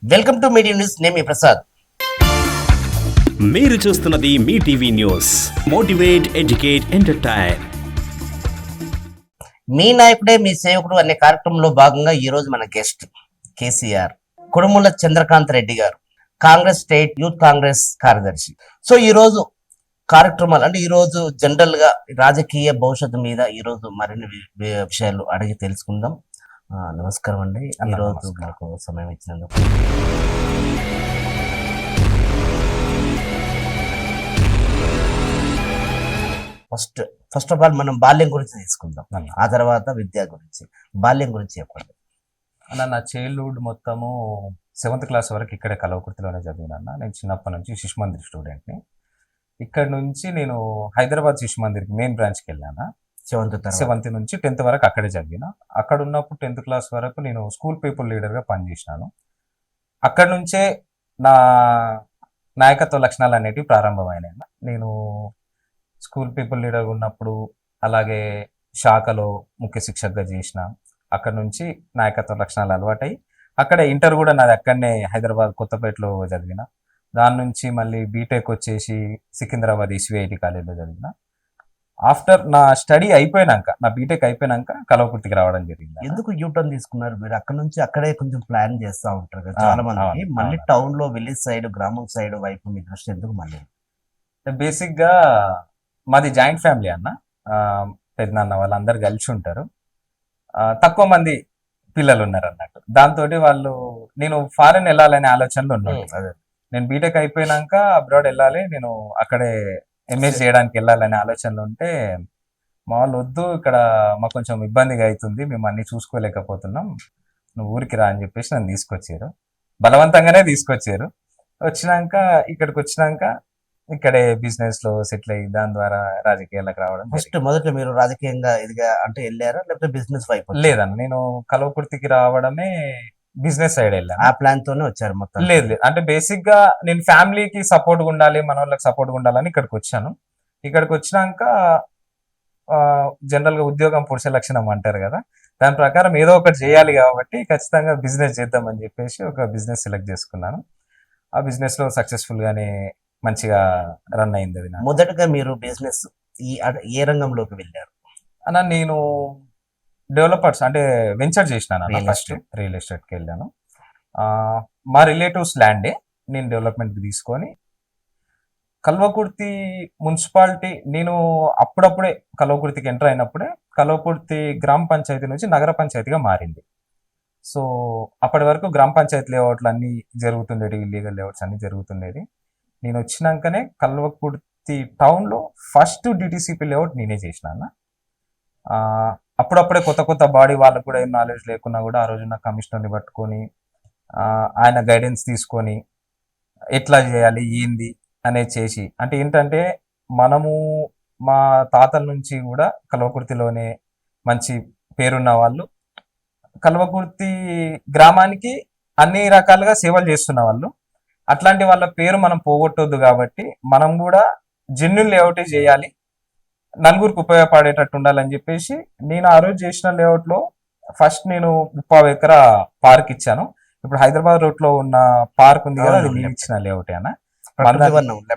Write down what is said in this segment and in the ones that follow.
Welcome to media news. నేను మీ ప్రసాద్. మీరు చూస్తున్నది మీ TV news. Motivate, educate, entertain. మీ నాయకుడే మీ సేవకుడు అనే కార్యక్రమంలో భాగంగా ఈ రోజు మన గెస్ట్ కేసీఆర్ కుడుముల చంద్రకాంత్ రెడ్డి గారు, కాంగ్రెస్ స్టేట్ యూత్ కాంగ్రెస్ కార్యదర్శి. సో ఈ రోజు కార్యక్రమాలు అంటే ఈ రోజు జనరల్ గా రాజకీయ భవిష్యత్తు మీద ఈ రోజు మరిన్ని విషయాలు అడిగి తెలుసుకుందాం. నమస్కారం అండి. ఈ రోజు మాకు సమయం ఇచ్చినందుకు. ఫస్ట్ ఆఫ్ ఆల్ మనం బాల్యం గురించి తీసుకుందాం, ఆ తర్వాత విద్య గురించి. బాల్యం గురించి చెప్పండి అన్న. నా చైల్డ్హుడ్ మొత్తము 7th క్లాస్ వరకు ఇక్కడే కలవకుర్తిలోనే చదివినా. నేను చిన్నప్పటి నుంచి శిశు మందిర్ స్టూడెంట్ని. ఇక్కడ నుంచి నేను హైదరాబాద్ శిశు మందిర్కి మెయిన్ బ్రాంచ్కి వెళ్ళాను. 7th నుంచి 10th వరకు అక్కడే చదివిన. అక్కడ ఉన్నప్పుడు 10th క్లాస్ వరకు నేను స్కూల్ పీపుల్ లీడర్గా పనిచేసినాను. అక్కడ నుంచే నా నాయకత్వ లక్షణాలు అనేటివి ప్రారంభమైనాయి. నేను స్కూల్ పీపుల్ లీడర్ ఉన్నప్పుడు అలాగే శాఖలో ముఖ్య శిక్షకగా చేసిన. అక్కడ నుంచి నాయకత్వ లక్షణాలు అలవాటై అక్కడే ఇంటర్ కూడా నాది అక్కడనే హైదరాబాద్ కొత్తపేటలో చదివిన. దాని నుంచి మళ్ళీ బీటెక్ వచ్చేసి సికింద్రాబాద్ ఈసీఐటి కాలేజ్లో చదివిన. ఆఫ్టర్ నా స్టడీ అయిపోయినాక, నా బీటెక్ అయిపోయినాక కలవకుర్తికి రావడం జరిగింది. ఎందుకు యూటర్న్ తీసుకున్నారు మీరు? అక్కడ నుంచి అక్కడే కొంచెం ప్లాన్ చేస్తూ ఉంటారు కదా చాలా మంది. మళ్ళీ టౌన్ లో విలేజ్ సైడ్, గ్రామం సైడ్ వైపు మీ దృష్టి ఎందుకు? మళ్ళీ బేసిక్ గా మాది జాయింట్ ఫ్యామిలీ అన్న. పెద్దనాన్న వాళ్ళందరూ కలిసి ఉంటారు. తక్కువ మంది పిల్లలు ఉన్నారు అన్నట్టు. దాంతో వాళ్ళు నేను ఫారెన్ వెళ్ళాలనే ఆలోచనలో ఉన్నాను. నేను బీటెక్ అయిపోయినాక అబ్రాడ్ వెళ్ళాలి, నేను అక్కడే ఎంఎస్ చేయడానికి వెళ్ళాలనే ఆలోచనలో ఉంటే మా వాళ్ళు వద్దు, ఇక్కడ మాకు కొంచెం ఇబ్బందిగా అవుతుంది, మేము అన్ని చూసుకోలేకపోతున్నాం, నువ్వు ఊరికి రా అని చెప్పేసి నన్ను తీసుకొచ్చారు. బలవంతంగానే తీసుకొచ్చారు. ఇక్కడికి వచ్చినాక ఇక్కడే బిజినెస్ లో సెటిల్ అయ్యి దాని ద్వారా రాజకీయాలకు రావడం. మొదట మీరు రాజకీయంగా ఇదిగా అంటే వెళ్ళారా, లేకపోతే బిజినెస్ వైపు? లేదన్న, నేను కలవకుర్తికి రావడమే బిజినెస్ సైడ్ వెళ్ళాను. ఆ ప్లాన్ తోనే వచ్చారు మొత్తం? లేదు, అంటే బేసిక్ గా నేను ఫ్యామిలీకి సపోర్ట్ ఉండాలి, మన వాళ్ళకి సపోర్ట్ ఉండాలని ఇక్కడికి వచ్చాను. ఇక్కడికి వచ్చినాక జనరల్ గా ఉద్యోగం పురుష లక్షణం అంటారు కదా, దాని ప్రకారం ఏదో ఒకటి చేయాలి కాబట్టి ఖచ్చితంగా బిజినెస్ చేద్దామని చెప్పేసి ఒక బిజినెస్ సెలెక్ట్ చేసుకున్నాను. ఆ బిజినెస్ లో సక్సెస్ఫుల్ గానే మంచిగా రన్ అయింది అది. మొదటగా మీరు బిజినెస్ ఏ రంగంలోకి వెళ్ళారు అన్న? నేను డెవలపర్స్ అంటే వెంచర్ చేసినాను. ఫస్ట్ రియల్ ఎస్టేట్కి వెళ్ళాను. మా రిలేటివ్స్ ల్యాండే నేను డెవలప్మెంట్కి తీసుకొని కల్వకుర్తి మున్సిపాలిటీ, నేను అప్పుడప్పుడే కల్వకుర్తికి ఎంటర్ అయినప్పుడే కల్వకుర్తి గ్రామ పంచాయతీ నుంచి నగర పంచాయతీగా మారింది. సో అప్పటి వరకు గ్రామ పంచాయతీ లేఅవుట్లు అన్నీ జరుగుతుండేవి, ఇల్లీగల్ లేఅవుట్స్ అన్నీ జరుగుతుండేది. నేను వచ్చినాకనే కల్వకుర్తి టౌన్లో ఫస్ట్ డిటిసిపి లేఅవుట్ నేనే చేసినాను. అప్పుడప్పుడే కొత్త బాడీ వాళ్ళకు కూడా ఏం నాలెడ్జ్ లేకున్నా కూడా ఆ రోజు నా కమిషనర్ని పట్టుకొని ఆయన గైడెన్స్ తీసుకొని ఎట్లా చేయాలి ఏంది అనేది చేసి, అంటే ఏంటంటే మనము మా తాతల నుంచి కూడా కల్వకుర్తిలోనే మంచి పేరున్న వాళ్ళు, కల్వకుర్తి గ్రామానికి అన్ని రకాలుగా సేవలు చేస్తున్న వాళ్ళు. అట్లాంటి వాళ్ళ పేరు మనం పోగొట్టొద్దు కాబట్టి మనం కూడా జెన్యున్ లేఅవుటే చేయాలి, నలుగురికి ఉపయోగపడేటట్టు ఉండాలని చెప్పేసి నేను ఆ రోజు చేసిన లేఅవుట్ లో ఫస్ట్ నేను 30 ఎకరా పార్క్ ఇచ్చాను. ఇప్పుడు హైదరాబాద్ రోడ్ లో ఉన్న పార్క్ ఉంది కదా, అది నేను ఇచ్చిన లేఅవుటే అన్న.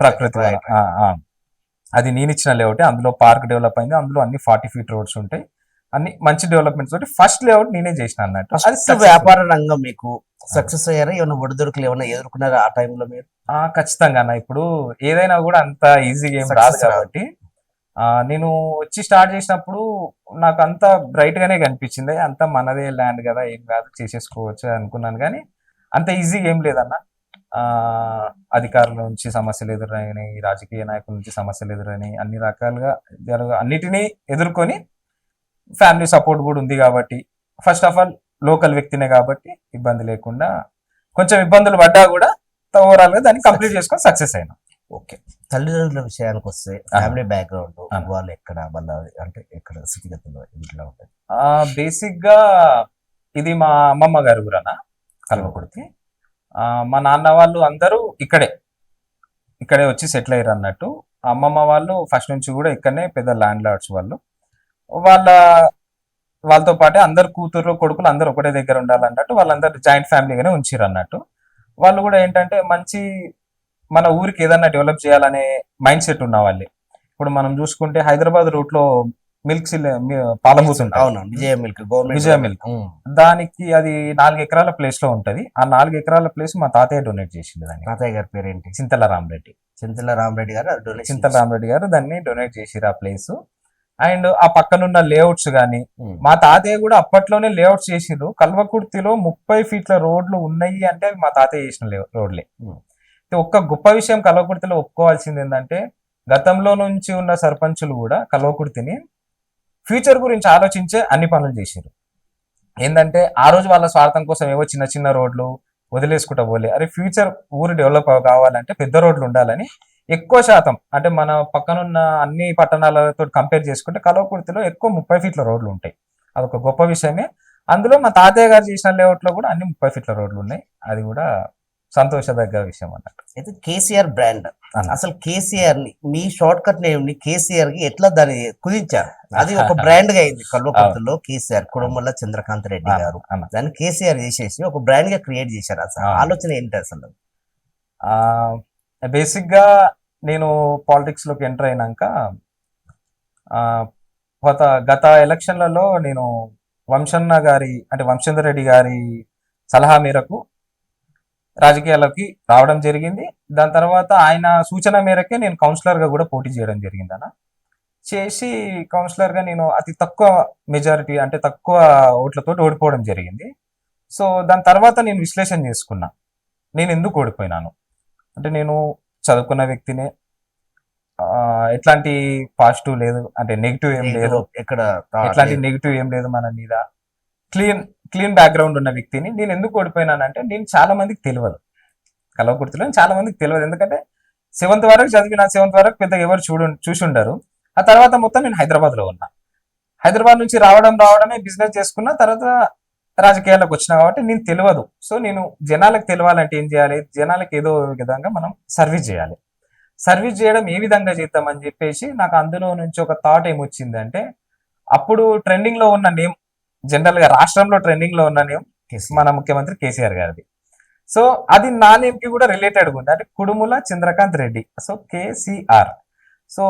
ప్రకృతి అది నేను ఇచ్చిన లేఅవుటే. అందులో పార్క్ డెవలప్ అయింది. అందులో అన్ని 40 feet రోడ్స్ ఉంటాయి, అన్ని మంచి డెవలప్మెంట్స్ తోటి ఫస్ట్ లేఅవుట్ నేనే చేసిన అన్నట్టు. అది వ్యాపార రంగం మీకు సక్సెస్ అయ్యారా? ఏమైనా ఒడిదుడుకులు ఏమైనా ఎదుర్కొన్నారా ఆ టైంలో మీరు? ఖచ్చితంగా అన్న. ఇప్పుడు ఏదైనా కూడా అంత ఈజీగా ఏం రాదు కాబట్టి నేను వచ్చి స్టార్ట్ చేసినప్పుడు నాకు అంత బ్రైట్ గానే కనిపించింది. అంత మనదే ల్యాండ్ కదా, ఏం కాదు, చేసేసుకోవచ్చు అనుకున్నాను. కానీ అంత ఈజీగా ఏం లేదన్న. అధికారుల నుంచి సమస్యలు ఎదురైనాయి, రాజకీయ నాయకుల నుంచి సమస్యలు ఎదురైనాయి, అన్ని రకాలుగా అన్నిటినీ ఎదుర్కొని ఫ్యామిలీ సపోర్ట్ కూడా ఉంది కాబట్టి, ఫస్ట్ ఆఫ్ ఆల్ లోకల్ వ్యక్తినే కాబట్టి ఇబ్బంది లేకుండా, కొంచెం ఇబ్బందులు పడ్డా కూడా ఓవరాల్ గా దాన్ని కంప్లీట్ చేసుకొని సక్సెస్ అయినా. ఓకే, తల్లిదండ్రుల విషయానికి వస్తే ఫ్యామిలీ బ్యాక్గ్రౌండ్ వాళ్ళు ఎక్కడ, వాళ్ళ అంటే ఎక్కడ స్థితిగతులు ఇంట్లో ఉంటాయి? బేసిక్ గా ఇది మా అమ్మమ్మ గారు కూడా కల్వకుర్తి. మా నాన్న వాళ్ళు అందరూ ఇక్కడే వచ్చి సెటిల్ అయ్యారు అన్నట్టు. అమ్మమ్మ వాళ్ళు ఫస్ట్ నుంచి కూడా ఇక్కడనే పెద్ద ల్యాండ్ లార్డ్స్ వాళ్ళు. వాళ్ళతో పాటే అందరు కూతురు కొడుకులు అందరు ఒకటే దగ్గర ఉండాలన్నట్టు వాళ్ళందరూ జాయింట్ ఫ్యామిలీగానే ఉంచిరు అన్నట్టు. వాళ్ళు కూడా ఏంటంటే మంచి మన ఊరికి ఏదన్నా డెవలప్ చేయాలనే మైండ్ సెట్ ఉన్న వాళ్ళే. ఇప్పుడు మనం చూసుకుంటే హైదరాబాద్ రూట్ లో మిల్క్ పాలబూత్ ఉంటుంది, అవును, విజయ మిల్క్, గవర్నమెంట్ విజయ మిల్క్. దానికి అది 4 ఎకరాల ప్లేస్ లో ఉంటది. ఆ 4 ఎకరాల ప్లేస్ మా తాతయ్య డొనేట్ చేసిండు దాన్ని. తాతయ్య గారి పేరేంటి? చింతల రామరెడ్డి. చింతల రామరెడ్డి గారు డొనేషన్ చింతల రామరెడ్డి గారు దాన్ని డొనేట్ చేసిరు ఆ ప్లేస్. అండ్ ఆ పక్కనున్న లేఅవుట్స్ గానీ, మా తాతయ్య కూడా అప్పట్లోనే లేఅవుట్స్ చేసిండ్రు. కల్వకుర్తిలో 30 ఫీట్ల రోడ్లు ఉన్నాయి అంటే అవి మా తాతయ్య చేసిన రోడ్లే. ఒక్క గొప్ప విషయం కల్వకుర్తిలో ఒప్పుకోవాల్సింది ఏంటంటే, గతంలో నుంచి ఉన్న సర్పంచులు కూడా కల్వకుర్తిని ఫ్యూచర్ గురించి ఆలోచించే అన్ని పనులు చేశారు. ఏంటంటే ఆ రోజు వాళ్ళ స్వార్థం కోసం ఏవో చిన్న చిన్న రోడ్లు వదిలేసుకుంటా పోలే, అరే ఫ్యూచర్ ఊరు డెవలప్ కావాలంటే పెద్ద రోడ్లు ఉండాలని ఎక్కువ శాతం, అంటే మన పక్కనున్న అన్ని పట్టణాలతో కంపేర్ చేసుకుంటే కల్వకుర్తిలో ఎక్కువ 30 ఫీట్ల రోడ్లు ఉంటాయి. అదొక గొప్ప విషయమే. అందులో మా తాతయ్య గారు చేసిన లేఅవుట్ లో కూడా అన్ని 30 ఫీట్ల రోడ్లు ఉన్నాయి. అది కూడా సంతోషదగ్గ విషయం అన్నట్టు. అయితే కేసీఆర్ బ్రాండ్, అసలు కేసీఆర్ ని, మీ షార్ట్ కట్ నేమ్ ని కేసీఆర్ కి ఎట్లా దాన్ని కుదించారు? అది ఒక బ్రాండ్ గా అయింది కల్వకుర్తిలో. కేసీఆర్ కుడుముల చంద్రకాంత్ రెడ్డి గారు దాన్ని కేసీఆర్ చేసేసి ఒక బ్రాండ్ గా క్రియేట్ చేశారు. అసలు ఆలోచన ఏంటి అసలు? బేసిక్ గా నేను పాలిటిక్స్ లోకి ఎంటర్ అయినాక గత ఎలక్షన్లలో నేను వంశన్న గారి అంటే వంశేందర్ రెడ్డి గారి సలహా మేరకు రాజకీయాల్లోకి రావడం జరిగింది. దాని తర్వాత ఆయన సూచన మేరకే నేను కౌన్సిలర్ గా కూడా పోటీ చేయడం జరిగింది అన్న. చేసి కౌన్సిలర్ గా నేను అతి తక్కువ మెజారిటీ అంటే తక్కువ ఓట్లతో ఓడిపోవడం జరిగింది. సో దాని తర్వాత నేను విశ్లేషణ చేసుకున్నా, నేను ఎందుకు ఓడిపోయినాను అంటే, నేను చదువుకున్న వ్యక్తినే, ఎట్లాంటి పాజిటివ్ లేదు అంటే నెగిటివ్ ఏం లేదు, ఎట్లాంటి నెగిటివ్ ఏం లేదు మన మీద, క్లీన్ బ్యాక్గ్రౌండ్ ఉన్న వ్యక్తిని. నేను ఎందుకు ఓడిపోయినానంటే, నేను చాలా మందికి తెలియదు, కల్వకుర్తిలో చాలా మందికి తెలియదు. ఎందుకంటే 7th వరకు చదివిన, 7th వరకు పెద్దగా ఎవరు చూసి ఉండరు. ఆ తర్వాత మొత్తం నేను హైదరాబాద్ లో ఉన్నా. హైదరాబాద్ నుంచి రావడమే బిజినెస్ చేసుకున్న తర్వాత రాజకీయాల్లోకి వచ్చినా కాబట్టి నేను తెలియదు. సో నేను జనాలకు తెలియాలంటే ఏం చేయాలి, జనాలకు ఏదో విధంగా మనం సర్వీస్ చేయాలి. సర్వీస్ చేయడం ఏ విధంగా చేద్దామని చెప్పేసి నాకు అందులో నుంచి ఒక థాట్ ఏమొచ్చిందంటే, అప్పుడు ట్రెండింగ్ లో ఉన్న నేమ్, జనరల్ గా రాష్ట్రంలో ట్రెండింగ్ లో ఉన్న నేమ్ మన ముఖ్యమంత్రి కేసీఆర్ గారిది. సో అది నా నేమ్ కి కూడా రిలేటెడ్ ఉంది, అంటే కుడుముల చంద్రకాంత్ రెడ్డి. సో కేసీఆర్. సో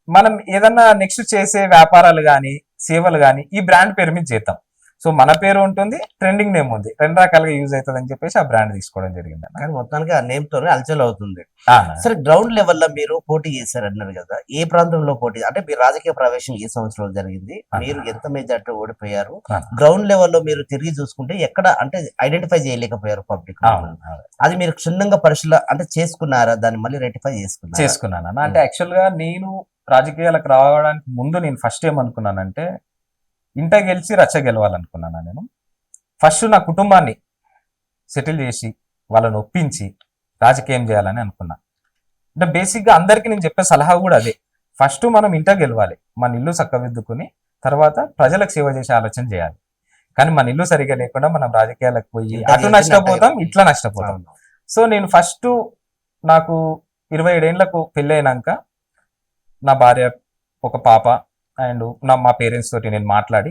మనం ఏదన్నా నెక్స్ట్ చేసే వ్యాపారాలు కానీ సేవలు కానీ ఈ బ్రాండ్ పేరు మీద చేద్దాం. సో మన పేరు ఉంటుంది, ట్రెండింగ్ నేమ్ ఉంది, 2 రకాలుగా యూజ్ అవుతుంది అని చెప్పేసి ఆ బ్రాండ్ తీసుకోవడం జరిగింది. కానీ మొత్తానికి ఆ నేమ్ తోనే అలచల్ అవుతుంది. సరే, గ్రౌండ్ లెవెల్ లో మీరు పోటీ చేశారు అన్నారు కదా, ఏ ప్రాంతంలో పోటీ, అంటే మీ రాజకీయ ప్రవేశం ఏ సంవత్సరంలో జరిగింది, మీరు ఎంత మెజార్టీ ఓడిపోయారు, గ్రౌండ్ లెవెల్లో మీరు తిరిగి చూసుకుంటే ఎక్కడ అంటే ఐడెంటిఫై చేయలేకపోయారు పబ్లిక్, అది మీరు క్షుణ్ణంగా పరిశీలన అంటే చేసుకున్నారా, దాన్ని మళ్ళీ రెక్టిఫై చేసుకున్నాను. అంటే యాక్చువల్ గా నేను రాజకీయాలకు రావడానికి ముందు నేను ఫస్ట్ ఏమనుకున్నానంటే, ఇంట గెలిచి రచ్చ గెలవాలనుకున్నాను. నేను ఫస్ట్ నా కుటుంబాన్ని సెటిల్ చేసి వాళ్ళని ఒప్పించి రాజకీయం చేయాలని అనుకున్నా. అంటే బేసిక్గా అందరికీ నేను చెప్పే సలహా కూడా అదే, ఫస్ట్ మనం ఇంట గెలవాలి, మన ఇల్లు చక్కదిద్దుకుని తర్వాత ప్రజలకు సేవ చేసే ఆలోచన చేయాలి. కానీ మన ఇల్లు సరిగా లేకుండా మనం రాజకీయాలకు పోయి అటు నష్టపోతాం, ఇట్లా నష్టపోతాం. సో నేను ఫస్ట్ నాకు 27 ఏళ్లకు పెళ్ళైనాక నా భార్య, ఒక పాప అండ్ మా పేరెంట్స్ తోటి నేను మాట్లాడి,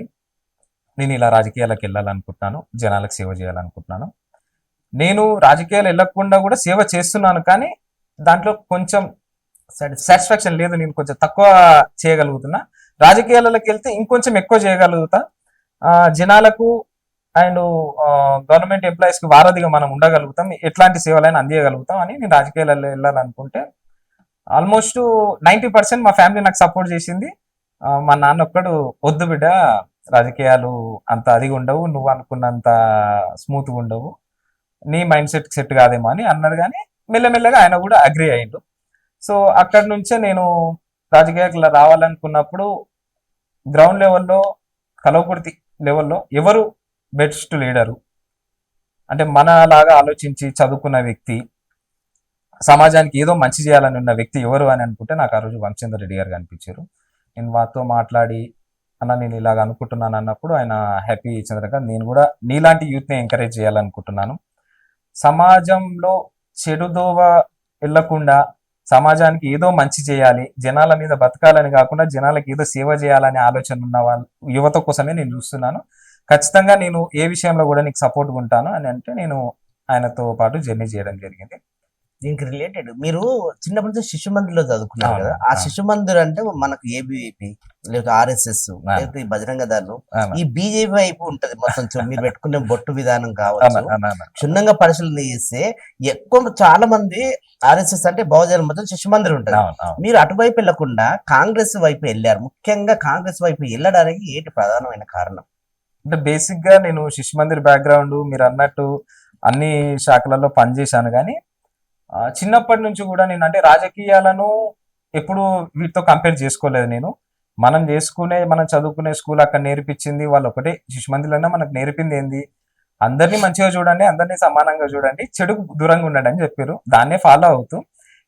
నేను ఇలా రాజకీయాలకు వెళ్ళాలనుకుంటున్నాను, జనాలకు సేవ చేయాలనుకుంటున్నాను. నేను రాజకీయాలు వెళ్ళకుండా కూడా సేవ చేస్తున్నాను, కానీ దాంట్లో కొంచెం సాటిస్ఫాక్షన్ లేదు, నేను కొంచెం తక్కువ చేయగలుగుతున్నా. రాజకీయాలకు వెళ్తే ఇంకొంచెం ఎక్కువ చేయగలుగుతా, జనాలకు అండ్ గవర్నమెంట్ ఎంప్లాయీస్ కి వారధిగా మనం ఉండగలుగుతాం, ఎట్లాంటి సేవలైనా అందియగలుగుతాం అని నేను రాజకీయాలలో వెళ్ళాలనుకుంటే ఆల్మోస్ట్ 90% మా ఫ్యామిలీ నాకు సపోర్ట్ చేసింది. మా నాన్న ఒక్కడు, వద్దు బిడ్డ, రాజకీయాలు అంత అదిగా ఉండవు, నువ్వు అనుకున్నంత స్మూత్గా ఉండవు, నీ మైండ్ సెట్ కాదేమో అని అన్నాడు. కానీ మెల్లమెల్లగా ఆయన కూడా అగ్రి అయ్యిండు. సో అక్కడి నుంచే నేను రాజకీయాలకు రావాలనుకున్నప్పుడు గ్రౌండ్ లెవెల్లో, కల్వకుర్తి లెవెల్లో ఎవరు బెస్ట్ లీడరు అంటే మనలాగా ఆలోచించి చదువుకున్న వ్యక్తి, సమాజానికి ఏదో మంచి చేయాలని ఉన్న వ్యక్తి ఎవరు అని అనుకుంటే నాకు ఆ రోజు వంశేందర్ రెడ్డి గారు కనిపించారు. నేను వారితో మాట్లాడి, అన్న నేను ఇలాగ అనుకుంటున్నాను అన్నప్పుడు ఆయన హ్యాపీ చంద్రకాంత్, నేను కూడా నీలాంటి యూత్ని ఎంకరేజ్ చేయాలనుకుంటున్నాను, సమాజంలో చెడుదోవ వెళ్ళకుండా సమాజానికి ఏదో మంచి చేయాలి, జనాల మీద బతకాలని కాకుండా జనాలకు ఏదో సేవ చేయాలనే ఆలోచన ఉన్న వాళ్ళు యువత కోసమే నేను చూస్తున్నాను, ఖచ్చితంగా నేను ఏ విషయంలో కూడా నీకు సపోర్ట్గా ఉంటాను అని అంటే నేను ఆయనతో పాటు జర్నీ చేయడం జరిగింది. దీనికి రిలేటెడ్ మీరు చిన్నప్పటి నుంచి శిశు మందిర్లో చదువుకున్నారు అవును, కదా, ఆ అవును. శిశు మందిర్ అంటే మనకు ఏబీవీపీ లేకపోతే ఆర్ఎస్ఎస్ లేకపోతే ఈ బజరంగ దళం, అవును. ఈ బీజేపీ వైపు ఉంటది మొత్తం. మీరు పెట్టుకునే బొట్టు విధానం అవును, కావచ్చు, అవును, అవును. క్షుణ్ణంగా పరిశీలన చేస్తే ఎక్కువ చాలా మంది ఆర్ఎస్ఎస్ అంటే బహుజన మొత్తం శిశు మందిర్ ఉంటది. అవును, అవును. మీరు అటువైపు వెళ్లకుండా కాంగ్రెస్ వైపు వెళ్ళారు. ముఖ్యంగా కాంగ్రెస్ వైపు వెళ్ళడానికి ఏంటి ప్రధానమైన కారణం? అంటే బేసిక్ గా నేను శిశు మందిర్ బ్యాక్గ్రౌండ్ మీరు అన్నట్టు అన్ని శాఖలలో పనిచేశాను, కానీ చిన్నప్పటి నుంచి కూడా నేను అంటే రాజకీయాలను ఎప్పుడు వీటితో కంపేర్ చేసుకోలేదు నేను. మనం చదువుకునే స్కూల్ అక్కడ నేర్పించింది వాళ్ళు ఒకటే. శిశు మందిర్లోనే మనకు నేర్పింది ఏంది, అందరినీ మంచిగా చూడండి, అందరినీ సమానంగా చూడండి, చెడుకు దూరంగా ఉండండి అని చెప్పారు. దాన్నే ఫాలో అవుతూ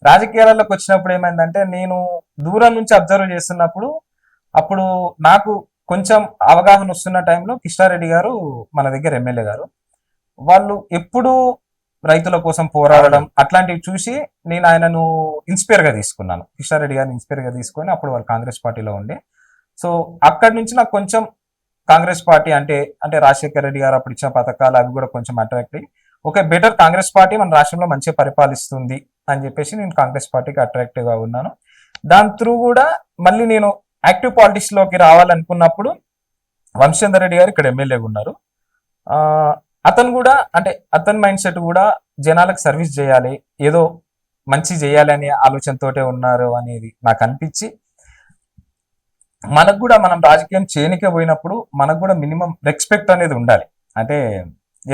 రాజకీయాలలోకి వచ్చినప్పుడు ఏమైందంటే, నేను దూరం నుంచి అబ్జర్వ్ చేస్తున్నప్పుడు అప్పుడు నాకు కొంచెం అవగాహన వస్తున్న టైంలో కిష్టారెడ్డి గారు మన దగ్గర ఎమ్మెల్యే గారు, వాళ్ళు ఎప్పుడు రైతుల కోసం పోరాడడం అట్లాంటివి చూసి నేను ఆయనను ఇన్స్పైర్ గా తీసుకున్నాను. కిష్టారెడ్డి గారిని ఇన్స్పైర్ గా తీసుకొని అప్పుడు వాళ్ళు కాంగ్రెస్ పార్టీలో ఉండే. సో అక్కడి నుంచి నాకు కొంచెం కాంగ్రెస్ పార్టీ అంటే అంటే రాజశేఖర రెడ్డి గారు అప్పుడు ఇచ్చిన పథకాలు అవి కూడా కొంచెం అట్రాక్ట్ అయ్యి, ఓకే బెటర్ కాంగ్రెస్ పార్టీ మన రాష్ట్రంలో మంచిగా పరిపాలిస్తుంది అని చెప్పేసి నేను కాంగ్రెస్ పార్టీకి అట్రాక్టివ్ గా ఉన్నాను. దాని త్రూ కూడా మళ్ళీ నేను యాక్టివ్ పాలిటిక్స్ లోకి రావాలనుకున్నప్పుడు వంశచంద్ర రెడ్డి గారు ఇక్కడ ఎమ్మెల్యేగా ఉన్నారు. ఆ అతను కూడా అంటే అతని మైండ్ సెట్ కూడా జనాలకు సర్వీస్ చేయాలి, ఏదో మంచి చేయాలి అనే ఆలోచనతోటే ఉన్నారు అనేది నాకు అనిపించి, మనకు కూడా మనం రాజకీయం చేయనికే పోయినప్పుడు మనకు కూడా మినిమం రెస్పెక్ట్ అనేది ఉండాలి. అంటే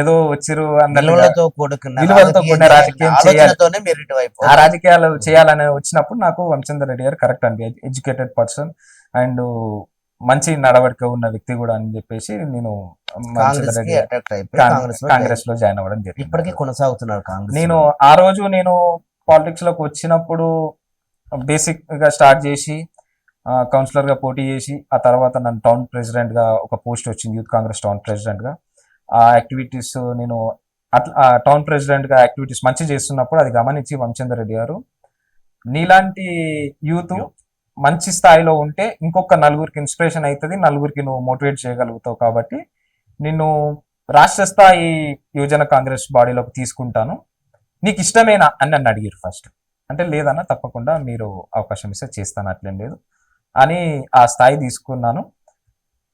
ఏదో వచ్చిరు విలువలతో కూడుకున్న విలువలతో కూడిన రాజకీయం చేయాలి, ఆలోచనతోనే మీరు ఇటువైపు ఆ రాజకీయాలు చేయాలని వచ్చినప్పుడు నాకు వంశచంద్ర రెడ్డి గారు కరెక్ట్ అండి, ఎడ్యుకేటెడ్ పర్సన్ అండ్ మంచి నడవడిక ఉన్న వ్యక్తి కూడా అని చెప్పేసి నేను కాంగ్రెస్ కి అట్రాక్ట్ అయిపోయి కాంగ్రెస్ లో జాయిన్ అవ్వడం జరిగింది. ఇప్పటికీ కొనసాగుతున్నారు కాంగ్రెస్. నేను ఆ రోజు నేను పాలిటిక్స్ లోకి వచ్చినప్పుడు బేసిక్ గా స్టార్ట్ చేసి కౌన్సిలర్ గా పోటీ చేసి, ఆ తర్వాత నన్ను టౌన్ ప్రెసిడెంట్ గా ఒక పోస్ట్ వచ్చింది, యూత్ కాంగ్రెస్ టౌన్ ప్రెసిడెంట్ గా. ఆ యాక్టివిటీస్ నేను అట్లా టౌన్ ప్రెసిడెంట్ గా యాక్టివిటీస్ మంచి చేస్తున్నప్పుడు అది గమనించి వంశచంద్ర రెడ్డి గారు, నీలాంటి యూత్ మంచి స్థాయిలో ఉంటే ఇంకొక నలుగురికి ఇన్స్పిరేషన్ అవుతుంది, నలుగురికి నువ్వు మోటివేట్ చేయగలుగుతావు, కాబట్టి నిన్ను రాష్ట్ర స్థాయి యువజన కాంగ్రెస్ బాడీలోకి తీసుకుంటాను, నీకు ఇష్టమేనా అని నన్ను అడిగారు ఫస్ట్. అంటే లేదన్నా తప్పకుండా మీరు అవకాశం ఇస్తే చేస్తాను, అట్లేం లేదు అని ఆ స్థాయి తీసుకున్నాను.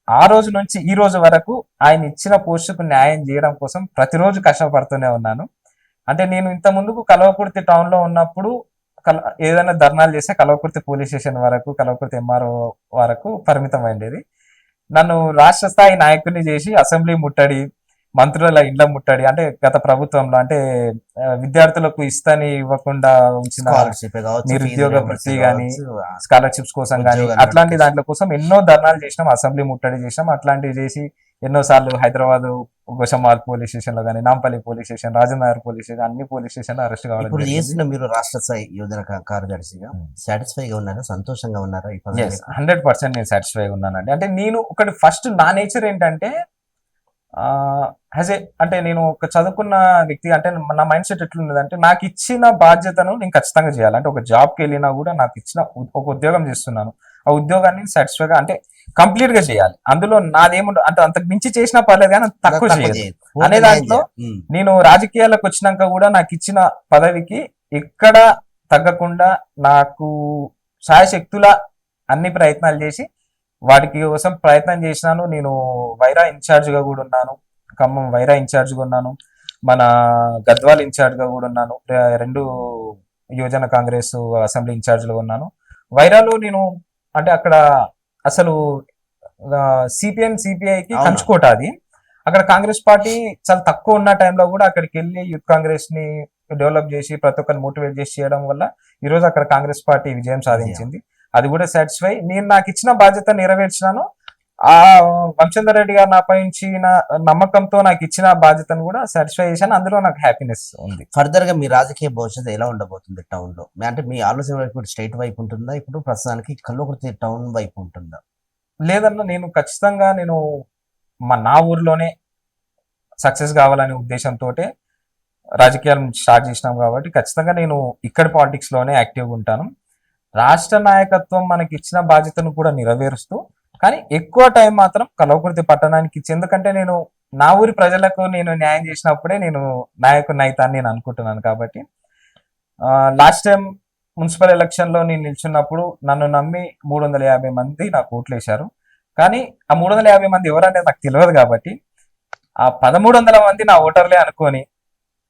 ఆ రోజు నుంచి ఈ రోజు వరకు ఆయన ఇచ్చిన పోస్టుకు న్యాయం చేయడం కోసం ప్రతిరోజు కష్టపడుతూనే ఉన్నాను. అంటే నేను ఇంత ముందుకు కల్వకుర్తి టౌన్ లో ఉన్నప్పుడు ఏదైనా ధర్నాలు చేస్తే కల్వకుర్తి పోలీస్ స్టేషన్ వరకు, కల్వకుర్తి ఎంఆర్ఓ వరకు పరిమితం అయ్యేది. నన్ను రాష్ట్ర స్థాయి నాయకుడిని చేసి అసెంబ్లీ ముట్టడి, మంత్రుల ఇండ్ల ముట్టడి, అంటే గత ప్రభుత్వంలో అంటే విద్యార్థులకు ఇస్తాని ఇవ్వకుండా ఉంచిన నిరుద్యోగ వృత్తి గాని, స్కాలర్షిప్స్ కోసం కానీ అట్లాంటి దాంట్ల కోసం ఎన్నో ధర్నాలు చేసినాం, అసెంబ్లీ ముట్టడి చేసినాం. అట్లాంటివి చేసి ఎన్నోసార్లు హైదరాబాద్ గోషమాల్ పోలీస్ స్టేషన్ లో కానీ, Nampally police station, Rajanagar police station, అన్ని పోలీస్ స్టేషన్ అరెస్ట్ కావడం. ఇప్పుడు చేసిన మీరు రాష్ట్ర స్థాయి యువజన కార్యదర్శిగా సాటిస్ఫైగా ఉన్నారా, సంతోషంగా ఉన్నారా? 100% నేను సాటిస్ఫై ఉన్నానండి. అంటే నేను ఒకటి ఫస్ట్ నా నేచర్ ఏంటంటే అంటే నేను ఒక చదువుకున్న వ్యక్తి, అంటే నా మైండ్ సెట్ ఎట్లున్నది అంటే, నాకు ఇచ్చిన బాధ్యతను నేను ఖచ్చితంగా చేయాలి. అంటే ఒక జాబ్కి వెళ్ళినా కూడా నాకు ఇచ్చిన ఒక ఉద్యోగం చేస్తున్నాను, ఆ ఉద్యోగాన్ని సాటిస్ఫైగా అంటే కంప్లీట్ గా చేయాలి. అందులో నాదేముండదు, అంటే అంతకు మించి చేసినా పర్లేదు కానీ తక్కువ చేయదు అనే దాంట్లో నేను రాజకీయాలకు వచ్చినాక కూడా నాకు ఇచ్చిన పదవికి ఎక్కడ తగ్గకుండా నాకు శాయశక్తుల అన్ని ప్రయత్నాలు చేసి వాటికి కోసం ప్రయత్నం చేసినాను. నేను వైరా ఇన్ఛార్జ్ గా కూడా ఉన్నాను, ఖమ్మం వైరా ఇన్ఛార్జ్ గా ఉన్నాను, మన గద్వాల్ ఇన్ఛార్జ్ గా కూడా ఉన్నాను, 2 యువజన కాంగ్రెస్ అసెంబ్లీ ఇన్ఛార్జ్ గా ఉన్నాను. వైరాలో నేను అంటే అక్కడ అసలు సిపిఎం సిపిఐకి కంచుకోట, అది అక్కడ కాంగ్రెస్ పార్టీ చాలా తక్కువ ఉన్న టైంలో కూడా అక్కడికి వెళ్ళి యూత్ కాంగ్రెస్ ని డెవలప్ చేసి ప్రతి ఒక్కరిని మోటివేట్ చేసి చేయడం వల్ల ఈ రోజు అక్కడ కాంగ్రెస్ పార్టీ విజయం సాధించింది. అది కూడా సాటిస్ఫై. నేను నాకు ఇచ్చిన బాధ్యత నెరవేర్చినాను. ఆ వంశచంద్ర రెడ్డి గారు నాపై ఇచ్చిన నమ్మకంతో నాకు ఇచ్చిన బాధ్యతను కూడా సాటిస్ఫై చేశాను. అందులో నాకు హ్యాపీనెస్ ఉంది. ఫర్దర్ గా మీ రాజకీయ భవిష్యత్తు ఎలా ఉండబోతుంది టౌన్ లో? అంటే మీ ఆలోచన వైపు స్టేట్ వైపు ఉంటుందా, ఇప్పుడు ప్రస్తుతానికి కల్వకుర్తి టౌన్ వైపు ఉంటుందా? లేదన్నా నేను ఖచ్చితంగా నా ఊర్లోనే సక్సెస్ కావాలనే ఉద్దేశంతో రాజకీయాలు స్టార్ట్ చేసినాం కాబట్టి ఖచ్చితంగా నేను ఇక్కడ పాలిటిక్స్ లోనే యాక్టివ్గా ఉంటాను. రాష్ట్ర నాయకత్వం మనకి ఇచ్చిన బాధ్యతను కూడా నెరవేరుస్తూ, కానీ ఎక్కువ టైం మాత్రం కల్వకుర్తి పట్టణానికి ఇచ్చి, ఎందుకంటే నేను నా ఊరి ప్రజలకు నేను న్యాయం చేసినప్పుడే నేను నాయకుడిని అవుతా అని నేను అనుకుంటున్నాను. కాబట్టి లాస్ట్ టైం మున్సిపల్ ఎలక్షన్ లో నేను నిల్చున్నప్పుడు నన్ను నమ్మి 350 మంది నాకు ఓట్లు వేశారు. కానీ ఆ 350 మంది ఎవరనేది నాకు తెలియదు. కాబట్టి ఆ 1300 మంది నా ఓటర్లే అనుకొని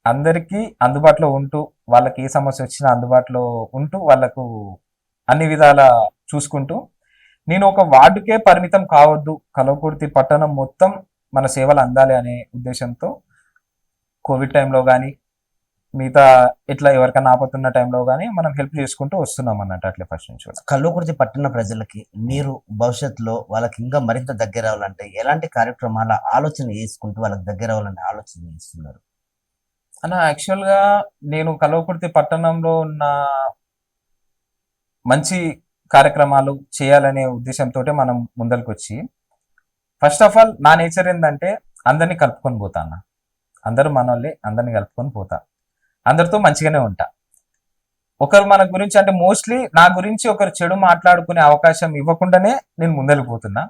అందరికీ అందుబాటులో ఉంటూ, వాళ్ళకి ఏ సమస్య వచ్చినా అందుబాటులో ఉంటూ, వాళ్ళకు అన్ని విధాల చూసుకుంటూ, నేను ఒక వార్డుకే పరిమితం కావద్దు, కల్వకుర్తి పట్టణం మొత్తం మన సేవలు అందాలి అనే ఉద్దేశంతో కోవిడ్ టైంలో కానీ మిగతా ఇట్లా ఎవరికైనా ఆపతున్న టైంలో కానీ మనం హెల్ప్ చేసుకుంటూ వస్తున్నాం అన్నట్టు అట్లే ఫస్ట్ నుంచి కూడా. కల్వకుర్తి పట్టణ ప్రజలకి మీరు భవిష్యత్తులో వాళ్ళకి ఇంకా మరింత దగ్గర అవ్వాలంటే ఎలాంటి కార్యక్రమాల ఆలోచన చేసుకుంటూ వాళ్ళకి దగ్గర అవ్వాలనే ఆలోచన చేస్తున్నారు? అన్న యాక్చువల్గా నేను కల్వకుర్తి పట్టణంలో ఉన్న మంచి కార్యక్రమాలు చేయాలనే ఉద్దేశంతో మనం ముందరికి వచ్చి, ఫస్ట్ ఆఫ్ ఆల్ నా నేచర్ ఏంటంటే అందరినీ కలుపుకొని పోతా అన్న. అందరూ మనోళ్ళే, అందరినీ కలుపుకొని పోతా, అందరితో మంచిగానే ఉంటా. ఒకరు మన గురించి అంటే మోస్ట్లీ నా గురించి ఒకరు చెడు మాట్లాడుకునే అవకాశం ఇవ్వకుండానే నేను ముందరిపోతున్నా.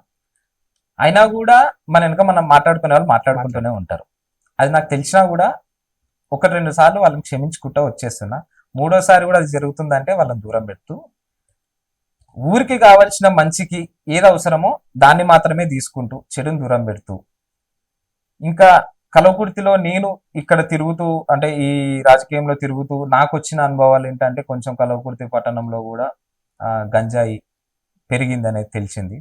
అయినా కూడా మన వెనక మనం మాట్లాడుకునే వాళ్ళు మాట్లాడుకుంటూనే ఉంటారు. అది నాకు తెలిసినా కూడా 1-2 సార్లు వాళ్ళని క్షమించుకుంటూ వచ్చేస్తున్నా. 3వసారి కూడా అది జరుగుతుందంటే వాళ్ళని దూరం పెడుతూ, ఊరికి కావాల్సిన మంచికి ఏది అవసరమో దాన్ని మాత్రమే తీసుకుంటూ, చెడుని దూరం పెడుతూ, ఇంకా కల్వకుర్తిలో నేను ఇక్కడ తిరుగుతూ అంటే ఈ రాజకీయంలో తిరుగుతూ నాకు వచ్చిన అనుభవాలు ఏంటంటే, కొంచెం కల్వకుర్తి పట్టణంలో కూడా గంజాయి పెరిగింది అనేది తెలిసింది.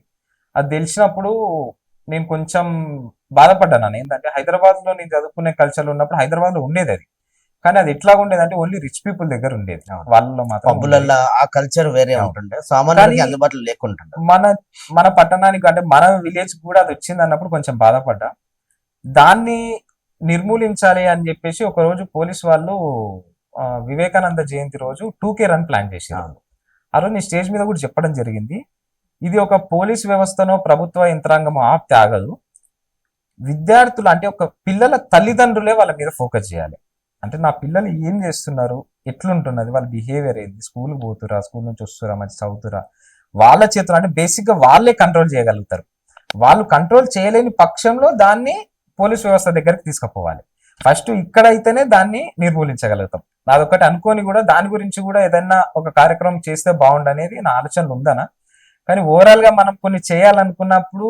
అది తెలిసినప్పుడు నేను కొంచెం బాధపడ్డాను. ఏంటంటే హైదరాబాద్లో నేను చదువుకునే కల్చర్లో ఉన్నప్పుడు హైదరాబాద్లో ఉండేది అది, కానీ అది ఎట్లా ఉండేది అంటే ఓన్లీ రిచ్ పీపుల్ దగ్గర ఉండేది. వాళ్ళలో మాత్రం పబ్బులలో ఆ కల్చర్ వేరే ఉంటుండే, సామాన్యుడికి అందుబాటులో లేకుంటుండే. మన పట్టణానికి అంటే మన విలేజ్ కూడా అది వచ్చింది అన్నప్పుడు కొంచెం బాధపడ్డా. దాన్ని నిర్మూలించాలి అని చెప్పేసి ఒక రోజు పోలీస్ వాళ్ళు వివేకానంద జయంతి రోజు 2K రన్ ప్లాన్ చేశారు. ఆ రోజు నేను స్టేజ్ మీద కూడా చెప్పడం జరిగింది, ఇది ఒక పోలీస్ వ్యవస్థనో ప్రభుత్వ యంత్రాంగమో ఆప్తే ఆగదు. విద్యార్థులు అంటే ఒక పిల్లల తల్లిదండ్రులే వాళ్ళ మీద ఫోకస్ చేయాలి. అంటే నా పిల్లలు ఏం చేస్తున్నారు, ఎట్లుంటున్నది, వాళ్ళ బిహేవియర్ ఏంది, స్కూల్ పోతురా, స్కూల్ నుంచి వస్తురా, మంచి చదువుతురా, వాళ్ళ చేతులు అంటే బేసిక్గా వాళ్ళే కంట్రోల్ చేయగలుగుతారు. వాళ్ళు కంట్రోల్ చేయలేని పక్షంలో దాన్ని పోలీస్ వ్యవస్థ దగ్గరికి తీసుకుపోవాలి. ఫస్ట్ ఇక్కడైతేనే దాన్ని నిర్మూలించగలుగుతాం. నాదొకటి అనుకోని కూడా దాని గురించి కూడా ఏదైనా ఒక కార్యక్రమం చేస్తే బాగుండనేది నా ఆలోచనలు ఉందనా. కానీ ఓవరాల్ గా మనం కొన్ని చేయాలనుకున్నప్పుడు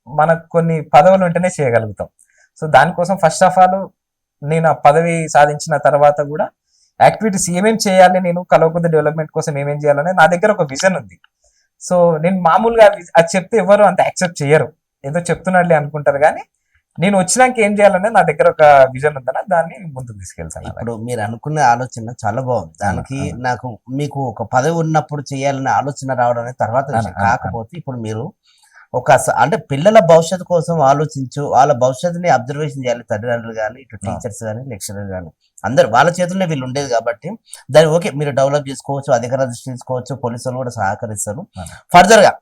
మనకు కొన్ని పదవులు ఉంటేనే చేయగలుగుతాం. సో దానికోసం ఫస్ట్ ఆఫ్ ఆల్ నేను ఆ పదవి సాధించిన తర్వాత కూడా యాక్టివిటీస్ ఏమేమి చేయాలి, నేను కల్వకుర్తి డెవలప్మెంట్ కోసం ఏమేమి చేయాలనే నా దగ్గర ఒక విజన్ ఉంది. సో నేను మామూలుగా అది చెప్తే ఎవరు అంత యాక్సెప్ట్ చేయరు, ఏదో చెప్తున్నట్లే అనుకుంటారు. కానీ నేను వచ్చినాక ఏం చేయాలనే నా దగ్గర ఒక విజన్ ఉందన్న, దాన్ని ముందుకు తీసుకెళ్తాను. ఇప్పుడు మీరు అనుకునే ఆలోచన చాలా బాగుంది. దానికి నాకు మీకు ఒక పదవి ఉన్నప్పుడు చేయాలనే ఆలోచన రావడం అనేది తర్వాత విషయం. కాకపోతే ఇప్పుడు మీరు ఒక అంటే పిల్లల భవిష్యత్తు కోసం ఆలోచించు, వాళ్ళ భవిష్యత్తుని అబ్జర్వేషన్ చేయాలి. తల్లిదండ్రులు కానీ, ఇటు టీచర్స్ కానీ, లెక్చరర్ కానీ, అందరు వాళ్ళ చేతుల్లో వీళ్ళు ఉండేది. కాబట్టి దాన్ని ఓకే మీరు డెవలప్ చేసుకోవచ్చు, అధికార దృష్టి తీసుకోవచ్చు, పోలీసులు కూడా సహకరిస్తారు. ఫర్దర్ గా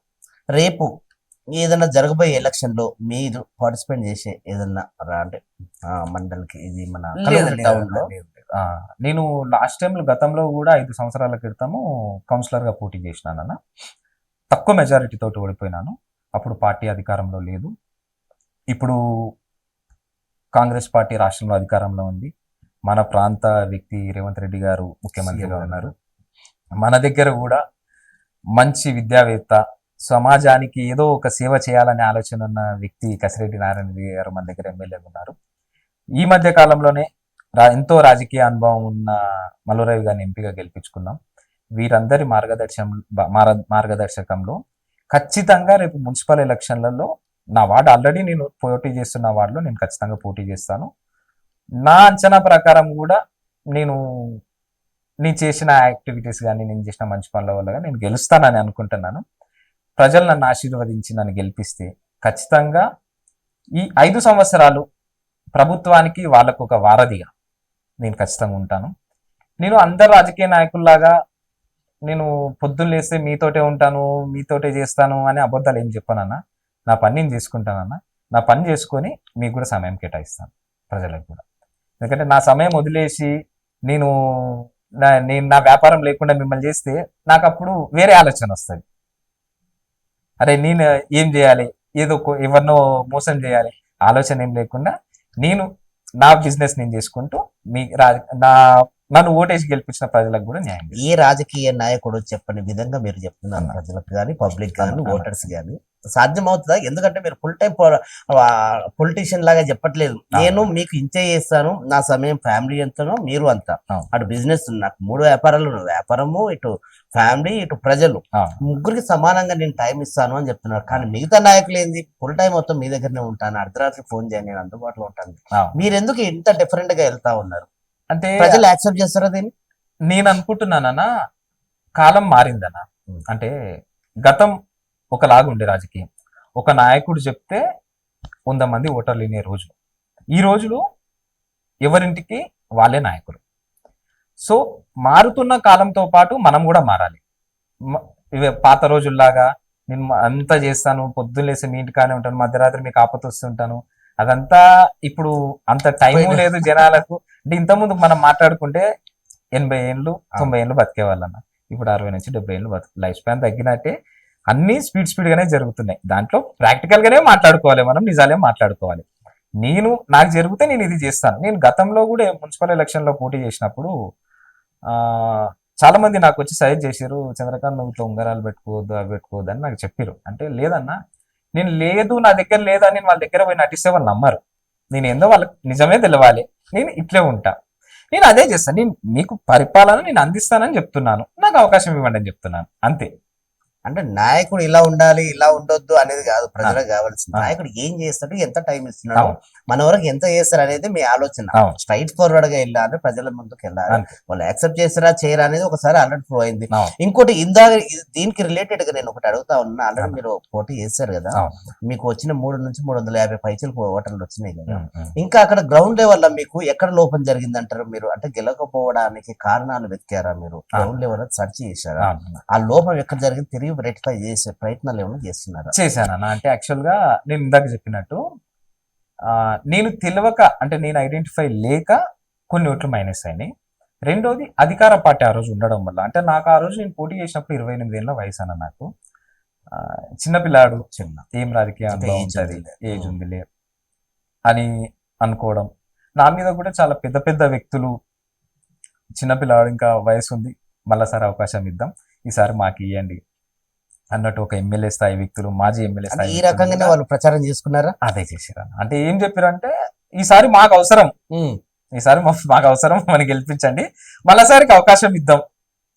రేపు ఏదైనా జరగబోయే ఎలక్షన్ లో మీరు పార్టిసిపేట్ చేసే ఏదన్నా అంటే మండలికి ఇది మన టౌన్ లో? నేను లాస్ట్ టైం గతంలో కూడా 5 సంవత్సరాల క్రితము కౌన్సిలర్ గా పోటీ చేసినానన్న. తక్కువ మెజారిటీ తోటి ఓడిపోయినాను. అప్పుడు పార్టీ అధికారంలో లేదు. ఇప్పుడు కాంగ్రెస్ పార్టీ రాష్ట్రంలో అధికారంలో ఉంది. మన ప్రాంత వ్యక్తి రేవంత్ రెడ్డి గారు ముఖ్యమంత్రిగా ఉన్నారు. మన దగ్గర కూడా మంచి విద్యావేత్త, సమాజానికి ఏదో ఒక సేవ చేయాలనే ఆలోచన ఉన్న వ్యక్తి కసిరెడ్డి నారాయణ రెడ్డి గారు మన దగ్గర ఎమ్మెల్యేగా ఉన్నారు. ఈ మధ్య కాలంలోనే ఎంతో రాజకీయ అనుభవం ఉన్న మల్లురవి గారిని ఎంపీగా గెలిపించుకున్నాం. వీరందరి మార్గదర్శకంలో ఖచ్చితంగా రేపు మున్సిపల్ ఎలక్షన్లలో నా వార్డు ఆల్రెడీ నేను పోటీ చేస్తున్న వార్డులో నేను ఖచ్చితంగా పోటీ చేస్తాను. నా అంచనా ప్రకారం కూడా నేను చేసిన యాక్టివిటీస్ కానీ, నేను చేసిన మంచి పనుల వల్ల కానీ నేను గెలుస్తానని అనుకుంటున్నాను. ప్రజలు నన్ను ఆశీర్వదించి నన్ను గెలిపిస్తే ఖచ్చితంగా ఈ 5 సంవత్సరాలు ప్రభుత్వానికి వాళ్ళకు ఒక వారధిగా నేను ఖచ్చితంగా ఉంటాను. నేను అందరు రాజకీయ నాయకుల్లాగా నేను పొద్దున్న లేస్తే మీతోటే ఉంటాను, మీతోటే చేస్తాను అని అబద్ధాలు ఏం చెప్పానన్నా. నా పని నేను చేసుకుంటానన్నా. నా పని చేసుకొని మీకు కూడా సమయం కేటాయిస్తాను, ప్రజలకు కూడా. ఎందుకంటే నా సమయం వదిలేసి నేను నా వ్యాపారం లేకుండా మిమ్మల్ని చేస్తే నాకు అప్పుడు వేరే ఆలోచన వస్తుంది. అరే నేను ఏం చేయాలి, ఏదో ఎవరినో మోసం చేయాలి, ఆలోచన ఏం లేకుండా నేను నా బిజినెస్ నేను చేసుకుంటూ మీ నా నన్ను ఓటేసి గెలిపించిన ప్రజలకు కూడా న్యాయం చేస్తాను. ఏ రాజకీయ నాయకుడు చెప్పని విధంగా మీరు చెప్తున్నారు అన్న. ప్రజలకు కానీ పబ్లిక్ కానీ అన్న. ఓటర్స్ కానీ సాధ్యమవుతుందా? ఎందుకంటే మీరు ఫుల్ టైం పొలిటీషియన్ లాగా చెప్పట్లేదు. నేను మీకు ఇంతే చేస్తాను, నా సమయం ఫ్యామిలీ ఎంతనో మీరు అంతా. అవును. అటు బిజినెస్ నాకు 3 వ్యాపారాలు ఉన్నాయి. వ్యాపారము, ఇటు ఫ్యామిలీ, ఇటు ప్రజలు, ముగ్గురికి సమానంగా నేను టైం ఇస్తాను అని చెప్తున్నారు. కానీ మిగతా నాయకులు ఏంది, ఫుల్ టైం మొత్తం మీ దగ్గరనే ఉంటాను, అర్ధరాత్రి ఫోన్ చేయండి, నేను అందుబాటులో ఉంటాను. మీరు ఎందుకు ఇంత డిఫరెంట్ గా వెళ్తా ఉన్నారు? అంటే ప్రజలు యాక్సెప్ట్ చేస్తారా దీన్ని? నేను అనుకుంటున్నానన్నా కాలం మారిందన్న. అంటే గతం ఒకలాగా ఉండే రాజకీయం, ఒక నాయకుడు చెప్తే 100 మంది ఓటర్లు వినే రోజులు. ఈ రోజులు ఎవరింటికి వాళ్ళే నాయకులు. సో మారుతున్న కాలంతో పాటు మనం కూడా మారాలి. ఇవే పాత రోజుల్లాగా నేను అంతా చేస్తాను, పొద్దున్న లేసి మీ ఇంటికానే ఉంటాను, మధ్యరాత్రి మీకు ఆపత వస్తుంటాను, అదంతా ఇప్పుడు అంత టైం లేదు జనాలకు. అంటే ఇంతకుముందు మనం మాట్లాడుకుంటే 80 ఏళ్ళు 90 ఏళ్ళు బతికేవాళ్ళన్న. ఇప్పుడు 60 నుంచి 70 ఏళ్ళు లైఫ్ స్పాన్ తగ్గినట్టే. అన్ని స్పీడ్ గానే జరుగుతున్నాయి. దాంట్లో ప్రాక్టికల్ గానే మాట్లాడుకోవాలి, మనం నిజాలే మాట్లాడుకోవాలి. నాకు జరిగితే నేను ఇది చేస్తాను. నేను గతంలో కూడా మున్సిపల్ ఎలక్షన్ లో పోటీ చేసినప్పుడు చాలా మంది నాకు వచ్చి సజెస్ట్ చేశారు, చంద్రకాంత్ నువ్వు ఇట్లా ఉంగరాలు పెట్టుకోవద్దు, అవి పెట్టుకోవద్దు అని నాకు చెప్పారు. అంటే లేదన్నా, నేను లేదు, నా దగ్గర లేదని వాళ్ళ దగ్గర పోయి నటిస్తే వాళ్ళు నమ్మరు. నేను ఏందో వాళ్ళకి నిజమే తెలవాలి, నేను ఇట్లే ఉంటా, నేను అదే చేస్తాను, నేను మీకు పరిపాలన నేను అందిస్తానని చెప్తున్నాను, నాకు అవకాశం ఇవ్వండి అని చెప్తున్నాను, అంతే. అంటే నాయకుడు ఇలా ఉండాలి, ఇలా ఉండొద్దు అనేది కాదు ప్రజలకు కావాల్సింది. నాయకుడు ఏం చేస్తాడు, ఎంత టైం ఇస్తున్నాడు, మన వరకు ఎంత చేస్తారు అనేది మీ ఆలోచన. స్ట్రైట్ ఫార్వర్డ్ గా వెళ్ళాలి, ప్రజల ముందుకు వెళ్ళాలి. వాళ్ళు యాక్సెప్ట్ చేస్తారా చేయరా అనేది ఒకసారి ఆల్రెడీ ప్రూవ్ అయింది. ఇంకోటి ఇందాక దీనికి రిలేటెడ్ గా నేను ఒకటి అడుగుతా ఉన్నా. ఆల్రెడీ మీరు పోటీ చేశారు కదా, మీకు వచ్చిన 300 నుంచి 350 పైచలకు ఓటర్లు వచ్చినాయి కదా. ఇంకా అక్కడ గ్రౌండ్ లెవెల్ లో మీకు ఎక్కడ లోపం జరిగింది అంటారు మీరు? అంటే గెలకపోవడానికి కారణాలు వెతికారా మీరు? గ్రౌండ్ లెవెల్ సెర్చ్ చేశారా? ఆ లోపం ఎక్కడ జరిగింది తిరిగి రెక్టిఫై చేసే ప్రయత్నాలు ఏమైనా చేస్తున్నారా? చేశానన్నా. అంటే యాక్చువల్ గా నేను ఇందాక చెప్పినట్టు నేను తెలియక, అంటే నేను ఐడెంటిఫై లేక కొన్ని ఓట్లు మైనస్ అయినాయి. రెండోది అధికార పార్టీ ఆ రోజు ఉండడం వల్ల. అంటే నాకు ఆ రోజు నేను పోటీ చేసినప్పుడు 28 ఏళ్ళ వయసు అన్న. నాకు చిన్నపిల్లాడు, ఏం రాజకీయ అనుభవం ఉంటుంది, ఏజ్ ఉందిలే అని అనుకోవడం. నా మీద కూడా చాలా పెద్ద పెద్ద వ్యక్తులు, చిన్నపిల్లాడు ఇంకా వయసు ఉంది, మళ్ళాసారి అవకాశం ఇద్దాం, ఈసారి మాకు ఇవ్వండి అన్నట్టు ఒక ఎమ్మెల్యే స్థాయి వ్యక్తులు, మాజీ ఎమ్మెల్యే స్థాయి ఈ రకంగానే వాళ్ళు ప్రచారం చేసుకున్నారా? అదే చేశారు. అంటే ఏం చెప్పారంటే ఈసారి మాకు అవసరం, ఈసారి మాకు అవసరం, మనం గెలిపించండి, మళ్ళీసారికి అవకాశం ఇద్దాం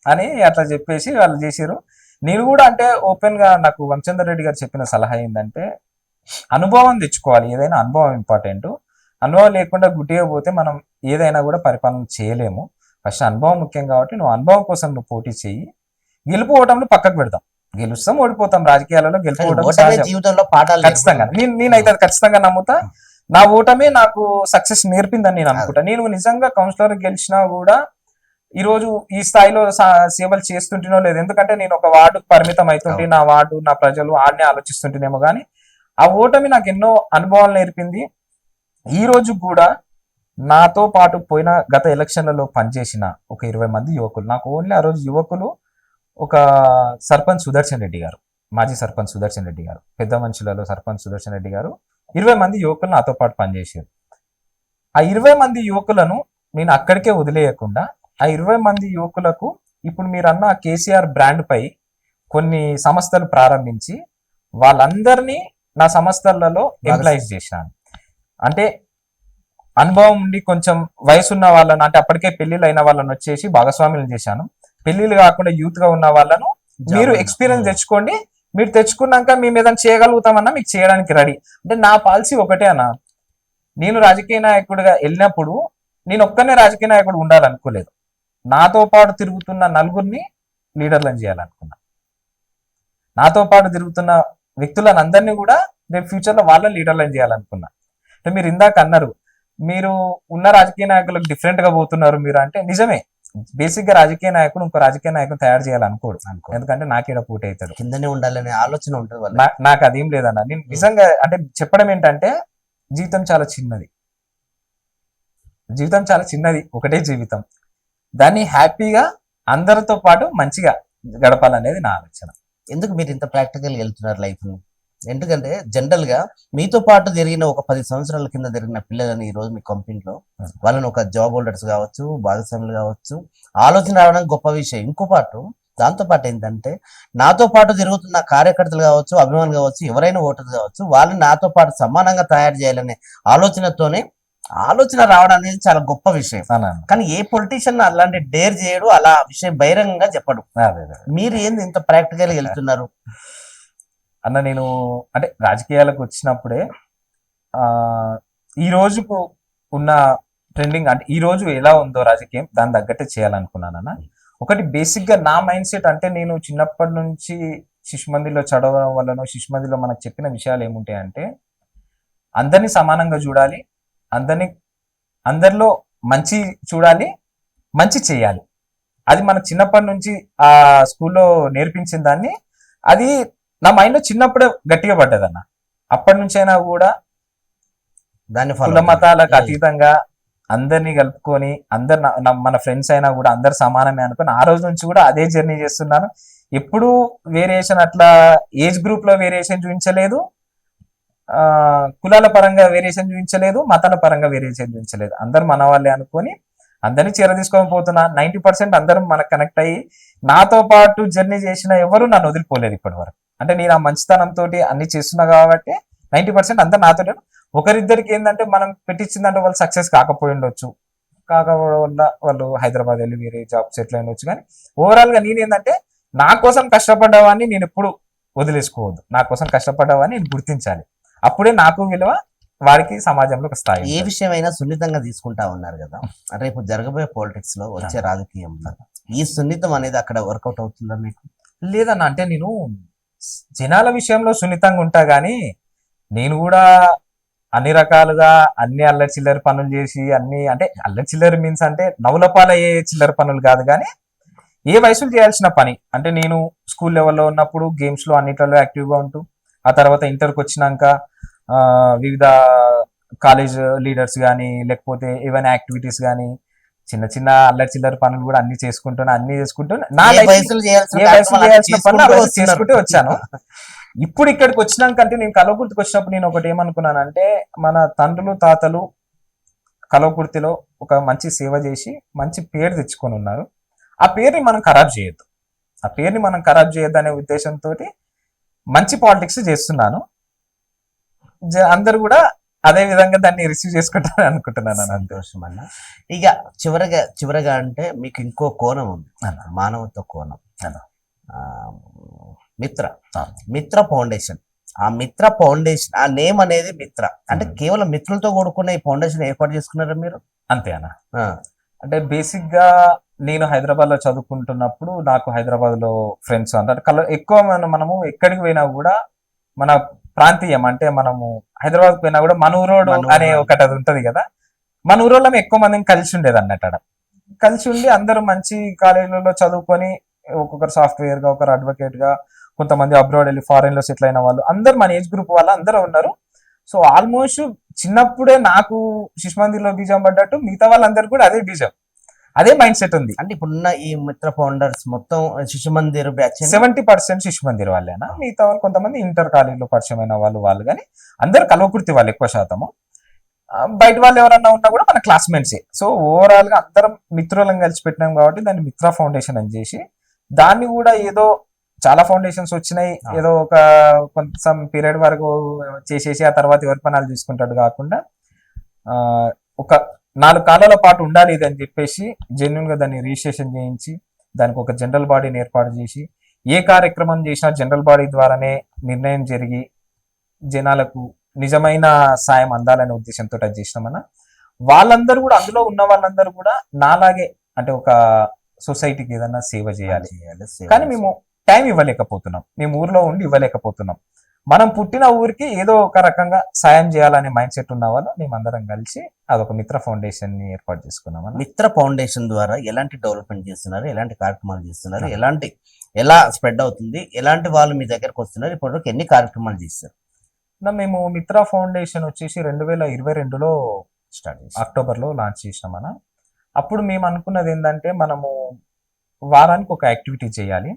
అని అట్లా చెప్పేసి వాళ్ళు చేశారు. నేను కూడా అంటే ఓపెన్ గా నాకు వంశచంద్ర రెడ్డి గారు చెప్పిన సలహా ఏంటంటే అనుభవం తెచ్చుకోవాలి, ఏదైనా అనుభవం ఇంపార్టెంట్. అనుభవం లేకుండా గుడ్డిగా పోతే మనం ఏదైనా కూడా పరిపాలన చేయలేము. ఫస్ట్ అనుభవం ముఖ్యం కాబట్టి నువ్వు అనుభవం కోసం నువ్వు పోటీ చేయి, గెలుపు ఓటంలో పక్కకు పెడదాం, గెలుస్తాం ఓడిపోతాం, రాజకీయాలలో గెలుపుకోవడం జీవితంలో పాఠాలు ఖచ్చితంగా. నేనైతే అది ఖచ్చితంగా నమ్ముతా. నా ఓటమే నాకు సక్సెస్ నేర్పిందని నేను అనుకుంటా. నేను నిజంగా కౌన్సిలర్ గెలిచినా కూడా ఈ రోజు ఈ స్థాయిలో సేవలు చేస్తుంటేనో లేదు, ఎందుకంటే నేను ఒక వార్డుకు పరిమితం అవుతుంటే నా వార్డు, నా ప్రజలు ఆడనే ఆలోచిస్తుంటేనేమో కానీ ఆ ఓటమి నాకు ఎన్నో అనుభవాలు నేర్పింది. ఈ రోజు కూడా నాతో పాటు పోయిన గత ఎలక్షన్లలో పనిచేసిన ఒక 20 మంది యువకులు, నాకు ఓన్లీ ఆ రోజు యువకులు, ఒక సర్పంచ్ సుదర్శన్ రెడ్డి గారు, మాజీ సర్పంచ్ సుదర్శన్ రెడ్డి గారు, పెద్ద మనుషులలో సర్పంచ్ సుదర్శన్ రెడ్డి గారు, 20 మంది యువకులు నాతో పాటు పనిచేశారు. ఆ 20 మంది యువకులను నేను అక్కడికే వదిలేయకుండా ఆ 20 మంది యువకులకు ఇప్పుడు మీరు అన్న కేసీఆర్ బ్రాండ్ పై కొన్ని సంస్థలు ప్రారంభించి వాళ్ళందరినీ నా సంస్థలలో ఎంప్లాయిస్ చేశాను. అంటే అనుభవం ఉండి కొంచెం వయసున్న వాళ్ళను, అంటే అప్పటికే పెళ్లిళ్ళు అయిన వాళ్ళని వచ్చేసి భాగస్వాములను చేశాను. పెళ్లిళ్ళు కాకుండా యూత్ గా ఉన్న వాళ్ళను మీరు ఎక్స్పీరియన్స్ తెచ్చుకోండి, మీరు తెచ్చుకున్నాక మేము ఏదైనా చేయగలుగుతామన్నా మీకు చేయడానికి రెడీ. అంటే నా పాలసీ ఒకటే అన్న, నేను రాజకీయ నాయకుడిగా వెళ్ళినప్పుడు నేను ఒక్కనే రాజకీయ నాయకుడు ఉండాలనుకోలేదు, నాతో పాటు తిరుగుతున్న నలుగురిని లీడర్లను చేయాలనుకున్నా. నాతో పాటు తిరుగుతున్న వ్యక్తులను అందరినీ కూడా రేపు ఫ్యూచర్ లో వాళ్ళని లీడర్లను చేయాలనుకున్నా. అంటే మీరు ఇందాక అన్నారు మీరు ఉన్న రాజకీయ నాయకులకు డిఫరెంట్ గా పోతున్నారు మీరు, అంటే నిజమే. బేసిక్ గా రాజకీయ నాయకుడు ఇంకో రాజకీయ నాయకుడు తయారు చేయాలనుకోడు, ఎందుకంటే నాకేడ పూట అవుతాడు, కిందనే ఉండాలనే ఆలోచన ఉంటుంది. నాకు అదేం లేదన్న. నేను నిజంగా అంటే చెప్పడం ఏంటంటే జీవితం చాలా చిన్నది, జీవితం చాలా చిన్నది, ఒకటే జీవితం, దాన్ని హ్యాపీగా అందరితో పాటు మంచిగా గడపాలనేది నా ఆలోచన. ఎందుకు మీరు ఇంత ప్రాక్టికల్ వెళ్తున్నారు లైఫ్ ని? ఎందుకంటే జనరల్ గా మీతో పాటు జరిగిన ఒక 10 సంవత్సరాల కింద జరిగిన పిల్లలని ఈ రోజు మీ కంపెనీలో వాళ్ళని ఒక జాబ్ హోల్డర్స్ కావచ్చు, భాగస్వాములు కావచ్చు, ఆలోచన రావడం గొప్ప విషయం. ఇంకో పాటు దాంతో పాటు ఏంటంటే నాతో పాటు తిరుగుతున్న కార్యకర్తలు కావచ్చు, అభిమానులు కావచ్చు, ఎవరైనా ఓటర్లు కావచ్చు, వాళ్ళని నాతో పాటు సమానంగా తయారు చేయాలనే ఆలోచనతోనే ఆలోచన రావడం అనేది చాలా గొప్ప విషయం. కానీ ఏ పొలిటీషియన్ అలాంటి డేర్ చేయడు, అలా విషయం బహిరంగంగా చెప్పడు. మీరు ఏంది ఇంత ప్రాక్టికల్ గా వెళ్తున్నారు అన్న? నేను అంటే రాజకీయాలకు వచ్చినప్పుడే ఆ ఈ రోజుకు ఉన్న ట్రెండింగ్ అంటే ఈ రోజు ఎలా ఉందో రాజకీయం దాని తగ్గట్టే చేయాలనుకున్నానన్న. ఒకటి బేసిక్ గా నా మైండ్ సెట్ అంటే నేను చిన్నప్పటి నుంచి శిశుమందిలో చదవడం వల్లనో శిశుమందిలో మనకు చెప్పిన విషయాలు ఏముంటాయంటే అందరినీ సమానంగా చూడాలి, అందరిలో మంచి చూడాలి, మంచి చేయాలి. అది మన చిన్నప్పటి నుంచి ఆ స్కూల్లో నేర్పించిన దాన్ని అది నా మైండ్ లో చిన్నప్పుడే గట్టిగా పడ్డదన్న. అప్పటి నుంచైనా కూడా దాన్ని కుల మతాలకు అతీతంగా అందరినీ కలుపుకొని అందరు మన ఫ్రెండ్స్ అయినా కూడా అందరు సమానమే అనుకుని ఆ రోజు నుంచి కూడా అదే జర్నీ చేస్తున్నాను. ఎప్పుడు వేరియేషన్ అట్లా ఏజ్ గ్రూప్ లో వేరియేషన్ చూపించలేదు, కులాల పరంగా వేరియేషన్ చూపించలేదు, మతాల పరంగా వేరియేషన్ చూపించలేదు. అందరు మన వాళ్ళే అనుకొని అందరినీ చీర తీసుకొని పోతున్నా. 90% అందరం మనకు కనెక్ట్ అయ్యి నాతో పాటు జర్నీ చేసిన ఎవరు నన్ను వదిలిపోలేదు ఇప్పటి వరకు. అంటే నేను ఆ మంచితనంతో అన్ని చేస్తున్నా కాబట్టి 90% అందరు నాతో. ఒకరిద్దరికి ఏంటంటే మనం పెట్టించిందంటే వాళ్ళు సక్సెస్ కాకపోయి ఉండొచ్చు, కాకపోవడం వల్ల వాళ్ళు హైదరాబాద్ వెళ్ళి వేరే జాబ్ సెటిల్ అయినవచ్చు. కానీ ఓవరాల్ గా నేనేంటంటే నా కోసం కష్టపడ్డవాన్ని నేను ఎప్పుడు వదిలేసుకోవద్దు, నా కోసం కష్టపడ్డవాన్ని నేను గుర్తించాలి. అప్పుడే నాకు విలువ, వారికి సమాజంలో ఒక స్థాయి. ఏ విషయమైనా సున్నితంగా తీసుకుంటా ఉన్నారు కదా, రేపు జరగబోయే పాలిటిక్స్ లో వచ్చే రాజకీయంలో ఈ సున్నితం అనేది అక్కడ వర్కౌట్ అవుతుందా మీకు? లేదన్న, అంటే నేను జనాల విషయంలో సున్నితంగా ఉంటా గానీ నేను కూడా అన్ని రకాలుగా అన్ని అల్లరి చిల్లరి పనులు చేసి అన్ని అంటే అల్లరి చిల్లరి మీన్స్ అంటే నవ్వులపాలయ్యే చిల్లర పనులు కాదు, కానీ ఏ వయసులో చేయాల్సిన పని. అంటే నేను స్కూల్ లెవెల్లో ఉన్నప్పుడు గేమ్స్ లో అన్నిట్లలో యాక్టివ్గా ఉంటూ, ఆ తర్వాత ఇంటర్కి వచ్చినాక వివిధ కాలేజ్ లీడర్స్ కానీ లేకపోతే ఏవైనా యాక్టివిటీస్ కానీ చిన్న చిన్న అల్లరి చిల్లర పనులు కూడా అన్ని చేసుకుంటూ నా వయసులో చేయాల్సిన పనులు చేసుకుంటూ వచ్చాను. ఇప్పుడు ఇక్కడికి వచ్చినాకంటే నేను కల్వకుర్తికి వచ్చినప్పుడు నేను ఒకటి ఏమనుకున్నానంటే మన తండ్రులు తాతలు కల్వకుర్తిలో ఒక మంచి సేవ చేసి మంచి పేరు తెచ్చుకొని ఉన్నారు. ఆ పేరుని మనం ఖరాబ్ చేయొద్దు అనే ఉద్దేశంతో మంచి పాలిటిక్స్ చేస్తున్నాను. అందరు కూడా అదే విధంగా దాన్ని రిసీవ్ చేసుకుంటారని అనుకుంటున్నాను. సంతోషం అన్న. ఇక చివరగా అంటే మీకు ఇంకో కోణం ఉంది, మానవత్వ కోణం. మిత్ర ఫౌండేషన్. ఆ మిత్ర ఫౌండేషన్, ఆ నేమ్ అనేది మిత్ర అంటే కేవలం మిత్రులతో కూడుకున్న ఈ ఫౌండేషన్ ఏర్పాటు చేసుకున్నారా మీరు? అంతే అన్న. అంటే బేసిక్ గా నేను హైదరాబాద్ లో చదువుకుంటున్నప్పుడు నాకు హైదరాబాద్ లో ఫ్రెండ్స్ అంటే ఎక్కువ మనము ఎక్కడికి పోయినా కూడా మన ప్రాంతీయం అంటే మనము హైదరాబాద్ పోయినా కూడా మన ఊరోడు అనే ఒకటి అది ఉంటది కదా, మన ఊరోళ్ళం ఎక్కువ మందిని కలిసి ఉండేది అన్నట్టు. కలిసి ఉండి అందరూ మంచి కాలేజీలలో చదువుకొని ఒక్కొక్కరు సాఫ్ట్వేర్ గా, ఒకరు అడ్వకేట్ గా, కొంతమంది అబ్రాడ్ వెళ్ళి ఫారెన్ లో సెటిల్ అయిన వాళ్ళు అందరు మన ఏజ్ గ్రూప్ వాళ్ళు అందరూ ఉన్నారు. సో ఆల్మోస్ట్ చిన్నప్పుడే నాకు శిశుమందిర్లో బీజం పడ్డట్టు మిగతా వాళ్ళందరూ కూడా అదే బీజం, అదే మైండ్ సెట్ ఉంది. అంటే ఇప్పుడున్న ఈ మిత్ర ఫౌండర్స్ మొత్తం శిశుమందిర్ బ్యాచ్ 70% శిశుమందిర్ వాళ్ళేనా, మిగతా వాళ్ళు కొంతమంది ఇంటర్ కాలేజీలో పరిచయమైన వాళ్ళు కానీ అందరు కల్వకుర్తి వాళ్ళు ఎక్కువ శాతము. బయట వాళ్ళు ఎవరన్నా ఉన్నా కూడా మన క్లాస్మేట్సే. సో ఓవరాల్ గా అందరం మిత్రులను కలిసి పెట్టినాం కాబట్టి దాన్ని మిత్ర ఫౌండేషన్ అని చేసి, దాన్ని కూడా ఏదో చాలా ఫౌండేషన్స్ వచ్చినాయి ఏదో ఒక కొంత పీరియడ్ వరకు చేసేసి ఆ తర్వాత ఎవరి పనాలు తీసుకుంటాడు కాకుండా ఒక 4 కాలాల పాటు ఉండాలి ఇది అని చెప్పేసి జెన్యున్ గా దాన్ని రిజిస్ట్రేషన్ చేయించి దానికి ఒక జనరల్ బాడీని ఏర్పాటు చేసి ఏ కార్యక్రమం చేసినా జనరల్ బాడీ ద్వారానే నిర్ణయం జరిగి జనాలకు నిజమైన సాయం అందాలనే ఉద్దేశంతో అది చేసినామన్నా. వాళ్ళందరూ కూడా అందులో ఉన్న వాళ్ళందరూ కూడా నాలాగే అంటే ఒక సొసైటీకి ఏదన్నా సేవ చేయాలి, కానీ మేము టైం ఇవ్వలేకపోతున్నాం, మేము ఊర్లో ఉండి ఇవ్వలేకపోతున్నాం. మనం పుట్టిన ఊరికి ఏదో ఒక రకంగా సాయం చేయాలనే మైండ్ సెట్ ఉన్న వాళ్ళు మేమందరం కలిసి అదొక మిత్ర ఫౌండేషన్ ని ఏర్పాటు చేసుకున్నాం. మిత్ర ఫౌండేషన్ ద్వారా ఎలాంటి డెవలప్మెంట్ చేస్తున్నారు, ఎలాంటి కార్యక్రమాలు చేస్తున్నారు, ఎలా స్ప్రెడ్ అవుతుంది, ఎలాంటి వాళ్ళు మీ దగ్గరకు వస్తున్నారు, ఇప్పటివరకు ఎన్ని కార్యక్రమాలు చేస్తారు? మేము మిత్ర ఫౌండేషన్ వచ్చేసి 2022లో అక్టోబర్లో లాంచ్ చేసినామన్న. అప్పుడు మేము అనుకున్నది ఏంటంటే మనము వారానికి ఒక యాక్టివిటీ చేయాలి.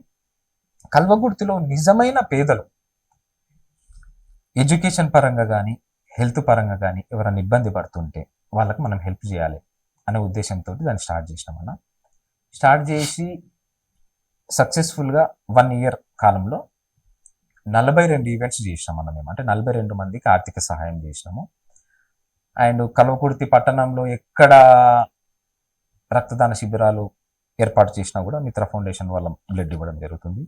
కల్వకుర్తిలో నిజమైన పేదలు ఎడ్యుకేషన్ పరంగా కానీ హెల్త్ పరంగా కానీ ఎవరైనా ఇబ్బంది పడుతుంటే వాళ్ళకి మనం హెల్ప్ చేయాలి అనే ఉద్దేశంతో దాన్ని స్టార్ట్ చేసినామన్న. స్టార్ట్ చేసి సక్సెస్ఫుల్గా 1 year కాలంలో 42 ఈవెంట్స్ చేసినామన్న మేము. అంటే 42 మందికి ఆర్థిక సహాయం చేసినాము. అండ్ కల్వకుర్తి పట్టణంలో ఎక్కడ రక్తదాన శిబిరాలు ఏర్పాటు చేసినా కూడా మిత్ర ఫౌండేషన్ వల్ల బ్లడ్ ఇవ్వడం జరుగుతుంది.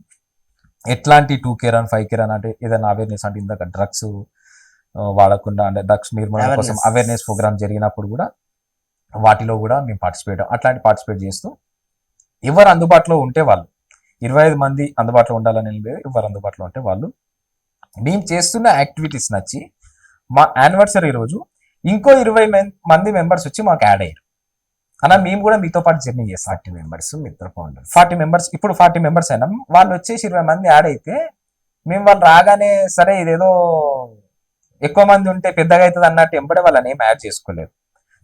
ఎట్లాంటి 2K రన్ 5K రన్ అంటే ఏదైనా అవేర్నెస్ అంటే ఇందాక డ్రగ్స్ వాడకుండా అంటే డ్రగ్స్ నిర్మూలన కోసం Awareness. అవేర్నెస్ ప్రోగ్రామ్ జరిగినప్పుడు కూడా వాటిలో కూడా మేము పార్టిసిపేట్ చేస్తూ ఎవరు అందుబాటులో ఉంటే వాళ్ళు 25 మంది అందుబాటులో ఉండాలని లేదు, ఎవరు అందుబాటులో ఉంటే వాళ్ళు మేము చేస్తున్న యాక్టివిటీస్ నచ్చి మా యానివర్సరీ రోజు ఇంకో 20 మంది మెంబర్స్ వచ్చి మాకు యాడ్ అయ్యారు. అలా మేము కూడా మీతో పాటు జర్నీ చేస్తాం. 40 members మిత్ర ఫౌండర్స్. 40 మెంబర్స్ ఇప్పుడు 40 మెంబర్స్ అయినా వాళ్ళు వచ్చేసి 20 మంది యాడ్ అయితే మేము వాళ్ళు రాగానే సరే ఇదేదో ఎక్కువ మంది ఉంటే పెద్దగా అవుతుంది అన్నట్టు ఎంబడే వాళ్ళని ఏం యాడ్ చేసుకోలేదు.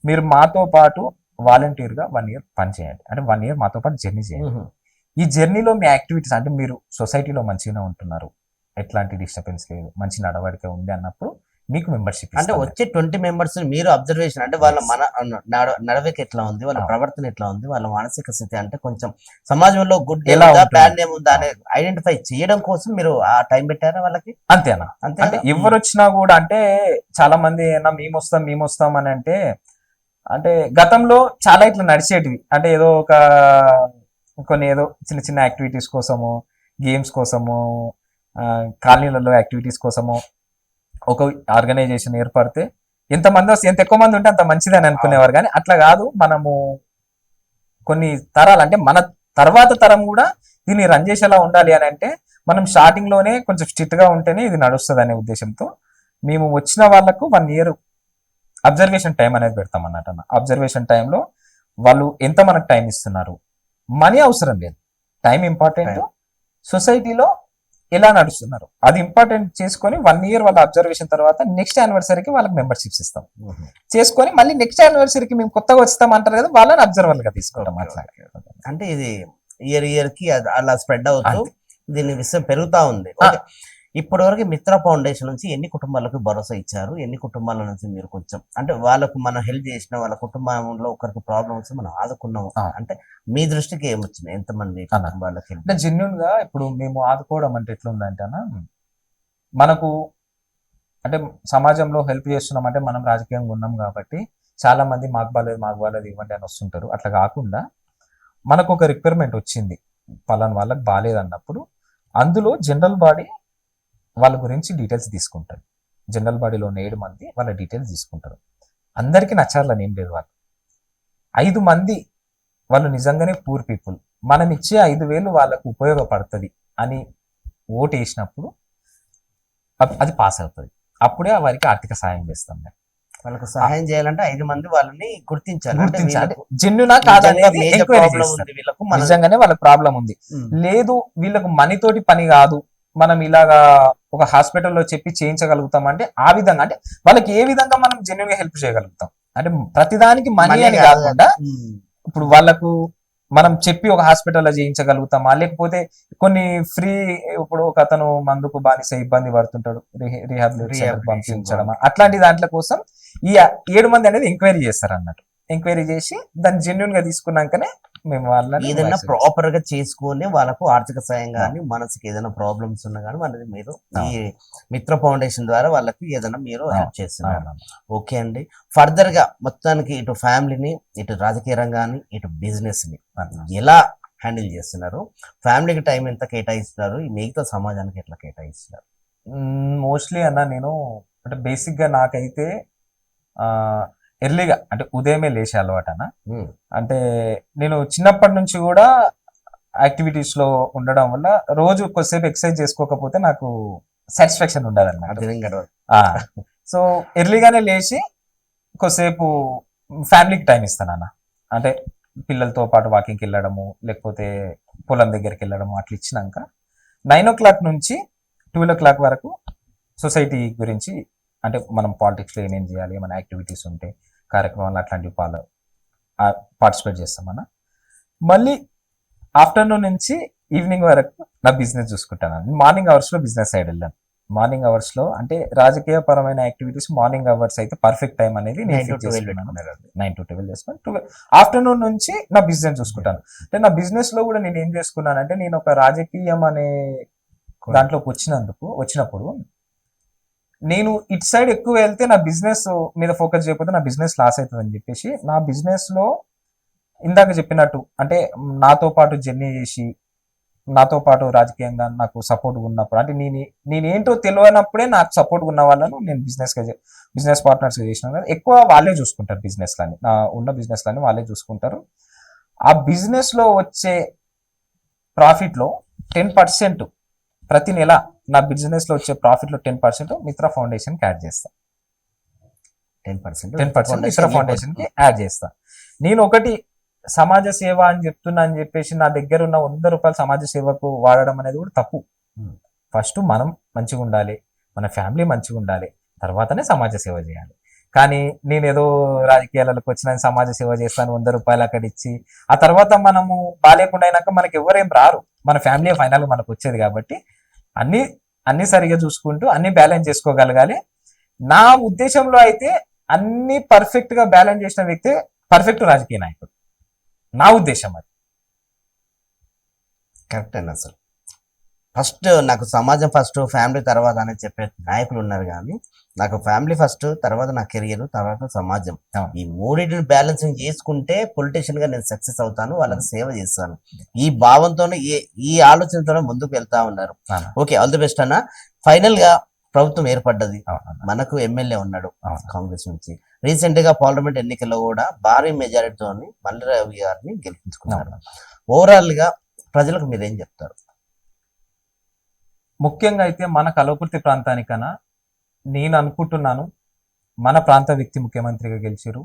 మీరు మాతో పాటు వాలంటీర్గా 1 year పని చేయండి, అంటే 1 year మాతో పాటు జర్నీ చేయండి. ఈ జర్నీలో మీ యాక్టివిటీస్ అంటే మీరు సొసైటీలో మంచిగా ఉంటున్నారు, ఎట్లాంటి డిస్టర్బెన్స్ లేదు, మంచి నడవడిక ఉంది అన్నప్పుడు మీకు మెంబర్షిప్ అంటే వచ్చే 20 members మీరు అబ్జర్వేషన్ అంటే వాళ్ళ మన నడవడిక ఎట్లా ఉంది, వాళ్ళ ప్రవర్తన ఎట్లా ఉంది, వాళ్ళ మానసిక స్థితి అంటే కొంచెం సమాజంలో గుడ్ ఎలా ఉందా ఉంటుంది? బ్యాడ్ నేమ్ ఉందా అని ఐడెంటిఫై చేయడం కోసం మీరు ఆ టైం పెట్టారా వాళ్ళకి? అంతేనా? అంతే అంటే ఎవరు వచ్చినా కూడా అంటే చాలా మంది మేము వస్తాం అని అంటే గతంలో చాలా ఇట్లా నడిచేటివి. అంటే ఏదో కొన్ని ఏదో చిన్న చిన్న యాక్టివిటీస్ కోసము, గేమ్స్ కోసము, కాలనీలలో యాక్టివిటీస్ కోసము ఒక ఆర్గనైజేషన్ ఏర్పడితే ఎంత ఎక్కువ మంది ఉంటే అంత మంచిదని అనుకునేవారు. కానీ అట్లా కాదు, మనము కొన్ని తరాలు అంటే మన తర్వాత తరం కూడా దీన్ని రన్ చేసేలా ఉండాలి అని అంటే మనం స్టార్టింగ్ లోనే కొంచెం స్ట్రిక్ట్ గా ఉంటేనే ఇది నడుస్తుంది అనే ఉద్దేశంతో మేము వచ్చిన వాళ్ళకు 1 year అబ్జర్వేషన్ టైం అనేది పెడతాం అన్నట్టు. అబ్జర్వేషన్ టైంలో వాళ్ళు ఎంత మనకు టైం ఇస్తున్నారు, మనీ అవసరం లేదు, టైం ఇంపార్టెంట్, సొసైటీలో ఎలా నడుస్తున్నారు అది ఇంపార్టెంట్ చేసుకొని 1 year వాళ్ళ అబ్జర్వేషన్ తర్వాత నెక్స్ట్ యానివర్సరీకి వాళ్ళకి మెంబర్షిప్స్ ఇస్తాం. చేసుకొని మళ్ళీ నెక్స్ట్ యానివర్సరీకి మేము కొత్తగా వస్తాం అంటారు కదా, వాళ్ళని అబ్జర్వర్ గా తీసుకుంటాం. అట్లా అంటే ఇది ఇయర్ కి అలా స్ప్రెడ్ అవుతూ దీని విషయం పెరుగుతా ఉంది. ఇప్పటి వరకు మిత్ర ఫౌండేషన్ నుంచి ఎన్ని కుటుంబాలకు భరోసా ఇచ్చారు? ఎన్ని కుటుంబాల నుంచి మీరు కొంచెం అంటే వాళ్ళకు మనం హెల్ప్ చేసిన వాళ్ళ కుటుంబంలో ఒకరికి ప్రాబ్లమ్స్ మనం ఆదుకున్నాము అంటే మీ దృష్టికి ఏమొచ్చినాయి? ఎంతమంది కుటుంబాలకి? అంటే జెన్యున్ గా ఇప్పుడు మేము ఆదుకోవడం అంటే ఎట్లుందంటే మనకు అంటే సమాజంలో హెల్ప్ చేస్తున్నాం అంటే మనం రాజకీయంగా ఉన్నాం కాబట్టి చాలా మంది మాకు బాలేదు ఇవ్వండి అని వస్తుంటారు. అట్లా కాకుండా మనకు ఒక రిక్వైర్మెంట్ వచ్చింది, పలానా వాళ్ళకి బాగాలేదు అన్నప్పుడు అందులో జనరల్ బాడీ వాళ్ళ గురించి డీటెయిల్స్ తీసుకుంటారు. జనరల్ బాడీలో 7 మంది వాళ్ళ డీటెయిల్స్ తీసుకుంటారు. అందరికీ నచ్చాలని ఏం లేదు. వాళ్ళు 5 మంది వాళ్ళు నిజంగానే పూర్ పీపుల్, మనం ఇచ్చే 5,000 వాళ్ళకు ఉపయోగపడుతుంది అని ఓటు వేసినప్పుడు అది పాస్ అవుతుంది. అప్పుడే వారికి ఆర్థిక సహాయం చేస్తాం. వాళ్ళకు సహాయం చేయాలంటే 5 మంది వాళ్ళని గుర్తించాలి. జెన్యునా కాదనేది ఎంక్వైరీ చేస్తారు. నిజంగానే వాళ్ళకి ప్రాబ్లం ఉంది, లేదు వీళ్ళకు మనీ తోటి పని కాదు, మనం ఇలాగా ఒక హాస్పిటల్లో చెప్పి చేయించగలుగుతాం అంటే ఆ విధంగా అంటే వాళ్ళకి ఏ విధంగా మనం జెన్యున్ గా హెల్ప్ చేయగలుగుతాం అంటే ప్రతిదానికి మనీ అని కాకుండా ఇప్పుడు వాళ్ళకు మనం చెప్పి ఒక హాస్పిటల్లో చేయించగలుగుతామా, లేకపోతే కొన్ని ఫ్రీ ఇప్పుడు ఒక అతను మందుకు బానిస ఇబ్బంది పడుతుంటాడు, రీహాబిలిటేషన్ పంపించడం అట్లాంటి దాంట్ల కోసం ఈ 7 మంది అనేది ఎంక్వైరీ చేస్తారు అన్నట్టు. ఎంక్వైరీ చేసి దాన్ని జెన్యున్ గా తీసుకున్నాకనే మేము వాళ్ళని ఏదైనా ప్రాపర్ గా చేసుకొని వాళ్ళకు ఆర్థిక సాయం కానీ మనసుకి ఏదైనా ప్రాబ్లమ్స్ ఉన్నా కానీ వాళ్ళని మీరు ఈ మిత్ర ఫౌండేషన్ ద్వారా వాళ్ళకి ఏదైనా మీరు హెల్ప్ చేస్తున్నారు. ఓకే అండి, ఫర్దర్ గా మొత్తానికి ఇటు ఫ్యామిలీని, ఇటు రాజకీయ రంగాన్ని, ఇటు బిజినెస్ ని ఎలా హ్యాండిల్ చేస్తున్నారు? ఫ్యామిలీకి టైం ఎంత కేటాయిస్తున్నారు? ఈ మిగతా సమాజానికి ఎట్లా కేటాయిస్తున్నారు? మోస్ట్లీ నేను అంటే బేసిక్ గా నాకైతే ఎర్లీగా అంటే ఉదయమే లేచే అలవాటు అంటే నేను చిన్నప్పటి నుంచి కూడా యాక్టివిటీస్ లో ఉండడం వల్ల రోజు కొద్దిసేపు ఎక్సర్సైజ్ చేసుకోకపోతే నాకు సాటిస్ఫాక్షన్ ఉండదు అన్నమాట. సో ఎర్లీగానే లేచి కొద్దిసేపు ఫ్యామిలీకి టైం ఇస్తాను అంటే పిల్లలతో పాటు వాకింగ్కి వెళ్ళడము, లేకపోతే పొలం దగ్గరికి వెళ్ళడము అట్లా ఇచ్చినాక 9 o'clock నుంచి 12 o'clock వరకు సొసైటీ గురించి అంటే మనం పాలిటిక్స్లో ఏమేం చేయాలి, మన యాక్టివిటీస్ ఉంటే కార్యక్రమాలు అట్లాంటివి పార్టిసిపేట్ చేస్తామన్నా. మళ్ళీ ఆఫ్టర్నూన్ నుంచి ఈవినింగ్ వరకు నా బిజినెస్ చూసుకుంటాను. మార్నింగ్ అవర్స్లో బిజినెస్ సైడ్ వెళ్ళాను, మార్నింగ్ అవర్స్ లో అంటే రాజకీయ పరమైన యాక్టివిటీస్ మార్నింగ్ అవర్స్ అయితే పర్ఫెక్ట్ టైం అనేది 9 to 12 పెట్టుకున్నారు. 9 to 12 చేసుకొని 12 ఆఫ్టర్నూన్ నుంచి నా బిజినెస్ చూసుకుంటాను. అంటే నా బిజినెస్ లో కూడా నేను ఏం చేసుకున్నానంటే నేను ఒక రాజకీయం అనే దాంట్లోకి వచ్చినప్పుడు నేను ఇటు సైడ్ ఎక్కువ వెళ్తే నా బిజినెస్ మీద ఫోకస్ చేయకపోతే నా బిజినెస్ లాస్ అవుతుంది అని చెప్పేసి నా బిజినెస్ లో ఇందాక చెప్పినట్టు అంటే నాతో పాటు జర్నీ చేసి నాతో పాటు రాజకీయంగా నాకు సపోర్ట్ ఉన్నప్పుడు అంటే నేనేంటో తెలియనప్పుడే నాకు సపోర్ట్ ఉన్న వాళ్ళను నేను బిజినెస్ పార్ట్నర్స్ చేసిన కదా ఎక్కువ వాళ్ళే చూసుకుంటారు బిజినెస్ లని నా ఉన్న బిజినెస్ లని వాళ్ళే చూసుకుంటారు. ఆ బిజినెస్ లో వచ్చే ప్రాఫిట్ లో 10% ప్రతి నెల నా బిజినెస్ లో వచ్చే ప్రాఫిట్ లో 10% మిత్ర ఫౌండేషన్ కి యాడ్ చేస్తా. 10% మిత్ర ఫౌండేషన్ కి యాడ్ చేస్తా. నేను ఒకటి సమాజ సేవ అని చెప్తున్నా అని చెప్పేసి నా దగ్గర ఉన్న 100 రూపాయలు సమాజ సేవకు వాడడం అనేది కూడా తప్పు. ఫస్ట్ మనం మంచిగా ఉండాలి, మన ఫ్యామిలీ మంచిగా ఉండాలి, తర్వాతనే సమాజ సేవ చేయాలి. కానీ నేను ఏదో రాజకీయాలకు వచ్చిన సమాజ సేవ చేస్తాను 100 రూపాయలు అక్కడ ఇచ్చి ఆ తర్వాత మనము బాగాలేకుండా అయినాక మనకి ఎవరేం రారు, మన ఫ్యామిలీ ఫైనల్ మనకు వచ్చేది. కాబట్టి అన్ని సరిగా చూసుకుంటూ అన్ని బ్యాలెన్స్ చేసుకోగలగాలి. నా ఉద్దేశంలో అయితే అన్ని పర్ఫెక్ట్ గా బ్యాలెన్స్ చేసిన వ్యక్తి పర్ఫెక్ట్ రాజకీయ నాయకుడు. నా ఉద్దేశం అది కరెక్ట్ అండి. అసలు ఫస్ట్ నాకు సమాజం ఫస్ట్ ఫ్యామిలీ తర్వాత అని చెప్పే నాయకులు ఉన్నారు, కానీ నాకు ఫ్యామిలీ ఫస్ట్, తర్వాత నా కెరియర్, తర్వాత సమాజం, ఈ మూడింటిని బ్యాలెన్సింగ్ చేసుకుంటే పొలిటీషియన్ గా నేను సక్సెస్ అవుతాను, వాళ్ళకి సేవ చేస్తాను, ఈ భావంతోనే ఈ ఆలోచనతోనే ముందుకు వెళ్తా ఉన్నారు. ఓకే, ఆల్ ది బెస్ట్ అన్న. ఫైనల్ గా ప్రభుత్వం ఏర్పడ్డది, మనకు ఎమ్మెల్యే ఉన్నాడు కాంగ్రెస్ నుంచి. రీసెంట్ గా పార్లమెంట్ ఎన్నికల్లో కూడా భారీ మెజారిటీతో మల్లిరావు గారిని గెలిపించుకున్నారు. ఓవరాల్ గా ప్రజలకు మీరేం చెప్తారు? ముఖ్యంగా అయితే మన కల్వకుర్తి ప్రాంతానికన్నా నేను అనుకుంటున్నాను మన ప్రాంత వ్యక్తి ముఖ్యమంత్రిగా గెలిచారు,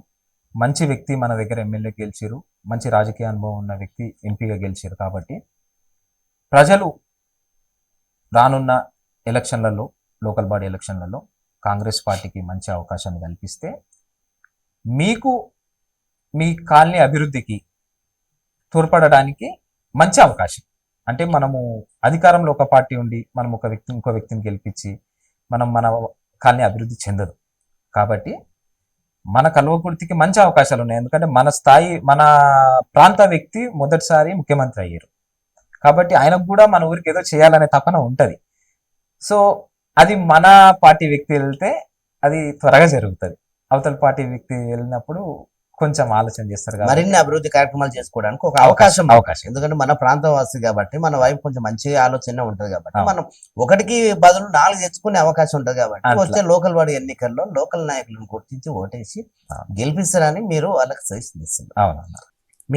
మంచి వ్యక్తి మన దగ్గర ఎమ్మెల్యే గెలిచారు, మంచి రాజకీయ అనుభవం ఉన్న వ్యక్తి ఎంపీగా గెలిచారు. కాబట్టి ప్రజలు రానున్న ఎలక్షన్లలో, లోకల్ బాడీ ఎలక్షన్లలో కాంగ్రెస్ పార్టీకి మంచి అవకాశాన్ని కల్పిస్తే మీకు మీ కాలనీ అభివృద్ధికి తోడ్పడడానికి మంచి అవకాశం. అంటే మనము అధికారంలో ఒక పార్టీ ఉండి మనం ఇంకో వ్యక్తిని గెలిపించి మన కాలనీ అభివృద్ధి చెందదు. కాబట్టి మన కల్వకుర్తికి మంచి అవకాశాలు ఉన్నాయి. ఎందుకంటే మన ప్రాంత వ్యక్తి మొదటిసారి ముఖ్యమంత్రి అయ్యారు. కాబట్టి ఆయనకు కూడా మన ఊరికి ఏదో చేయాలనే తపన ఉంటది. సో అది మన పార్టీ వ్యక్తి వెళ్తే అది త్వరగా జరుగుతుంది. అవతల పార్టీ వ్యక్తి వెళ్ళినప్పుడు కొంచెం ఆలోచన చేస్తారు. మరిన్ని అభివృద్ధి కార్యక్రమాలు చేసుకోవడానికి ఒక అవకాశం. ఎందుకంటే మన ప్రాంతవాసి కాబట్టి మన వైపు కొంచెం మంచి ఆలోచన ఉంటది. కాబట్టి మనం ఒకటికి బదులు 4 తెచ్చుకునే అవకాశం ఉంటది. కాబట్టి వచ్చే లోకల్ బాడీ ఎన్నికల్లో లోకల్ నాయకులను గుర్తించి ఓటేసి గెలిపిస్తారని మీరు వాళ్ళకి సజెషన్ ఇస్తున్నారు.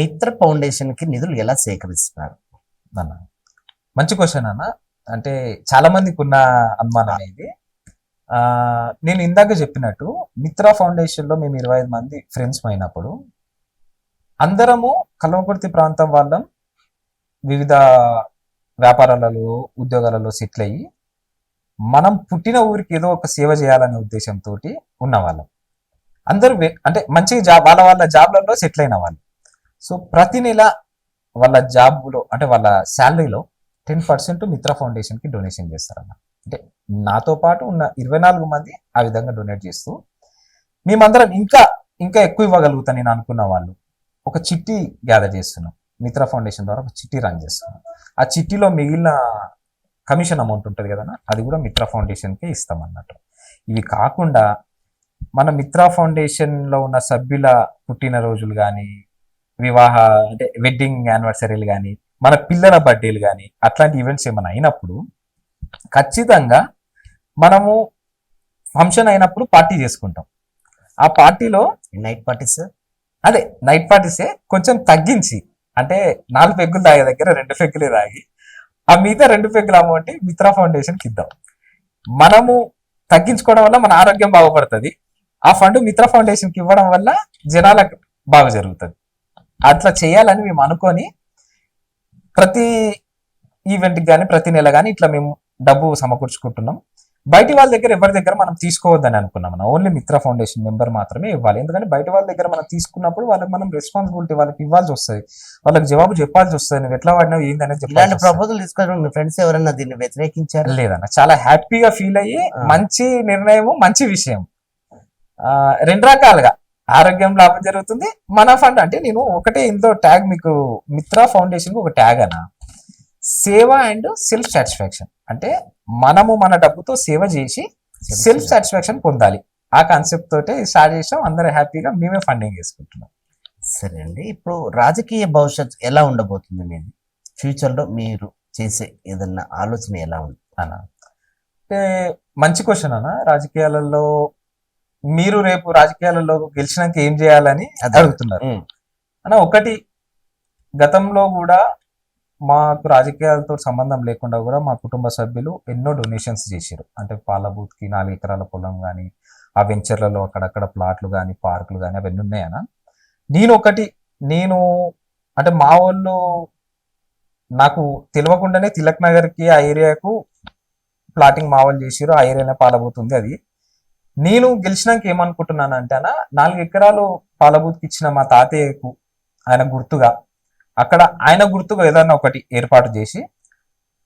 మిత్ర ఫౌండేషన్ కి నిధులు ఎలా సేకరిస్తున్నారు అన్న? మంచి క్వశ్చన్ అన్న. అంటే చాలా మందికి ఉన్న అనుమానం ఇది. నేను ఇందాక చెప్పినట్టు మిత్ర ఫౌండేషన్ లో మేము 25 మంది ఫ్రెండ్స్ అయినప్పుడు అందరము కల్వకుర్తి ప్రాంతం వాళ్ళం వివిధ వ్యాపారాలలో, ఉద్యోగాలలో సెటిల్ అయ్యి మనం పుట్టిన ఊరికి ఏదో ఒక సేవ చేయాలనే ఉద్దేశంతో ఉన్న వాళ్ళం. అందరూ అంటే మంచిగా వాళ్ళ జాబ్లలో సెటిల్ అయిన వాళ్ళు. సో ప్రతి నెల వాళ్ళ జాబ్లో అంటే వాళ్ళ శాలరీలో 10% మిత్ర ఫౌండేషన్ కి డొనేషన్ చేస్తారన్న. అంటే నాతో పాటు ఉన్న 24 మంది ఆ విధంగా డొనేట్ చేస్తూ మేమందరం ఇంకా ఎక్కువ ఇవ్వగలుగుతాను నేను అనుకున్న వాళ్ళు ఒక చిట్టి గ్యాదర్ చేస్తున్నాం. మిత్ర ఫౌండేషన్ ద్వారా ఒక చిట్టి రన్ చేస్తున్నాం. ఆ చిట్టిలో మిగిలిన కమిషన్ అమౌంట్ ఉంటుంది కదన్నా, అది కూడా మిత్ర ఫౌండేషన్కే ఇస్తాం అన్నట్టు. ఇవి కాకుండా మన మిత్ర ఫౌండేషన్ లో ఉన్న సభ్యుల పుట్టినరోజులు కానీ, అంటే వెడ్డింగ్ యానివర్సరీలు కానీ, మన పిల్లల బర్త్డేలు కానీ అట్లాంటి ఈవెంట్స్ ఏమైనా అయినప్పుడు ఖచ్చితంగా మనము ఫంక్షన్ అయినప్పుడు పార్టీ చేసుకుంటాం. ఆ పార్టీలో నైట్ పార్టీసే కొంచెం తగ్గించి, అంటే 4 పెగ్గులు తాగే దగ్గర 2 పెగ్గులే తాగి ఆ మిగతా 2 పెగ్గుల అమౌంట్ మిత్ర ఫౌండేషన్కి ఇద్దాం. మనము తగ్గించుకోవడం వల్ల మన ఆరోగ్యం బాగుపడుతుంది. ఆ ఫండ్ మిత్ర ఫౌండేషన్కి ఇవ్వడం వల్ల జనాలకు బాగా జరుగుతుంది. అట్లా చేయాలని మేము అనుకొని ప్రతి ఈవెంట్కి కానీ ప్రతి నెల కానీ ఇట్లా మేము డబ్బు సమకూర్చుకుంటున్నాం. బయటి వాళ్ళ దగ్గర ఎవరి దగ్గర మనం తీసుకోవద్దని అనుకున్నాం. మనం ఓన్లీ మిత్ర ఫౌండేషన్ మెంబర్ మాత్రమే ఇవ్వాలి. ఎందుకంటే బయట వాళ్ళ దగ్గర మనం తీసుకున్నప్పుడు వాళ్ళకి మనం రెస్పాన్సిబిలిటీ వాళ్ళకి ఇవ్వాల్సి వస్తుంది, వాళ్ళకి జవాబు చెప్పాల్సి వస్తుంది. నువ్వు ఎట్లా వాడినావు ఏందనేది ఇలాంటి చెప్పాలి. ప్రపోజల్ తీసుకొని మీ ఫ్రెండ్స్ ఎవరైనా దీన్ని వ్యతిరేకించారు? లేదన్న, చాలా హ్యాపీగా ఫీల్ అయ్యి మంచి నిర్ణయము, మంచి విషయం. 2 రకాలుగా ఆరోగ్యం లాభం జరుగుతుంది, మన ఫండ్ అంటే నేను ఒకటే ఇందులో ట్యాగ్ మీకు మిత్ర ఫౌండేషన్ ఒక ట్యాగ్ అన్న, సేవ అండ్ సెల్ఫ్ సాటిస్ఫాక్షన్. అంటే మనము మన డబ్బుతో సేవ చేసి సెల్ఫ్ సాటిస్ఫాక్షన్ పొందాలి. ఆ కాన్సెప్ట్ తోటే స్టార్ట్ చేసాం. అందరూ హ్యాపీగా మేమే ఫండింగ్ చేసుకుంటున్నాం. సరే అండి, ఇప్పుడు రాజకీయ భవిష్యత్తు ఎలా ఉండబోతుంది మీది? ఫ్యూచర్ లో మీరు చేసే ఏదన్నా ఆలోచన ఎలా ఉంది అన్న అంటే మంచి క్వశ్చన్ అన్న. రాజకీయాలలో మీరు రేపు రాజకీయాలలో గెలిచినాక ఏం చేయాలని అడుగుతున్నారు అన్న. ఒకటి, గతంలో కూడా మాకు రాజకీయాలతో సంబంధం లేకుండా కూడా మా కుటుంబ సభ్యులు ఎన్నో డొనేషన్స్ చేశారు. అంటే పాల బూత్కి 4 ఎకరాల పొలం కానీ, ఆ వెంచర్లలో అక్కడక్కడ ప్లాట్లు కానీ, పార్కులు కానీ అవన్నీ ఉన్నాయన్న. నేను అంటే మా వాళ్ళు నాకు తెలియకుండానే తిలక్ నగర్కి ఆ ఏరియాకు ప్లాటింగ్ మా వాళ్ళు చేసారు. ఆ ఏరియానే పాలబూత్ అది. నేను గెలిచినాక ఏమనుకుంటున్నాను అంటే అన్న, 4 ఎకరాలు పాలబూత్కి ఇచ్చిన మా తాతయ్యకు ఆయన గుర్తుగా అక్కడ ఆయన గుర్తుగా ఏదన్నా ఒకటి ఏర్పాటు చేసి,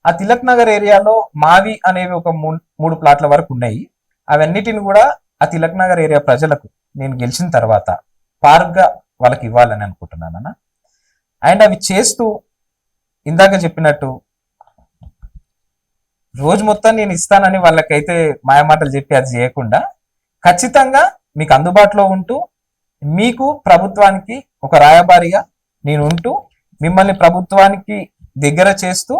ఆ తిలక్ నగర్ ఏరియాలో మావి అనేవి ఒక 3 ప్లాట్ల వరకు ఉన్నాయి. అవన్నిటిని కూడా ఆ తిలక్ నగర్ ఏరియా ప్రజలకు నేను గెలిచిన తర్వాత పార్క్ గా వాళ్ళకి ఇవ్వాలని అనుకుంటున్నాను అన్న. అండ్ అవి చేస్తూ ఇందాక చెప్పినట్టు రోజు మొత్తం నేను ఇస్తానని వాళ్ళకైతే మాయమాటలు చెప్పి అది చేయకుండా ఖచ్చితంగా మీకు అందుబాటులో ఉంటూ, మీకు ప్రభుత్వానికి ఒక రాయబారిగా నేను ఉంటూ, మిమ్మల్ని ప్రభుత్వానికి దగ్గర చేస్తూ,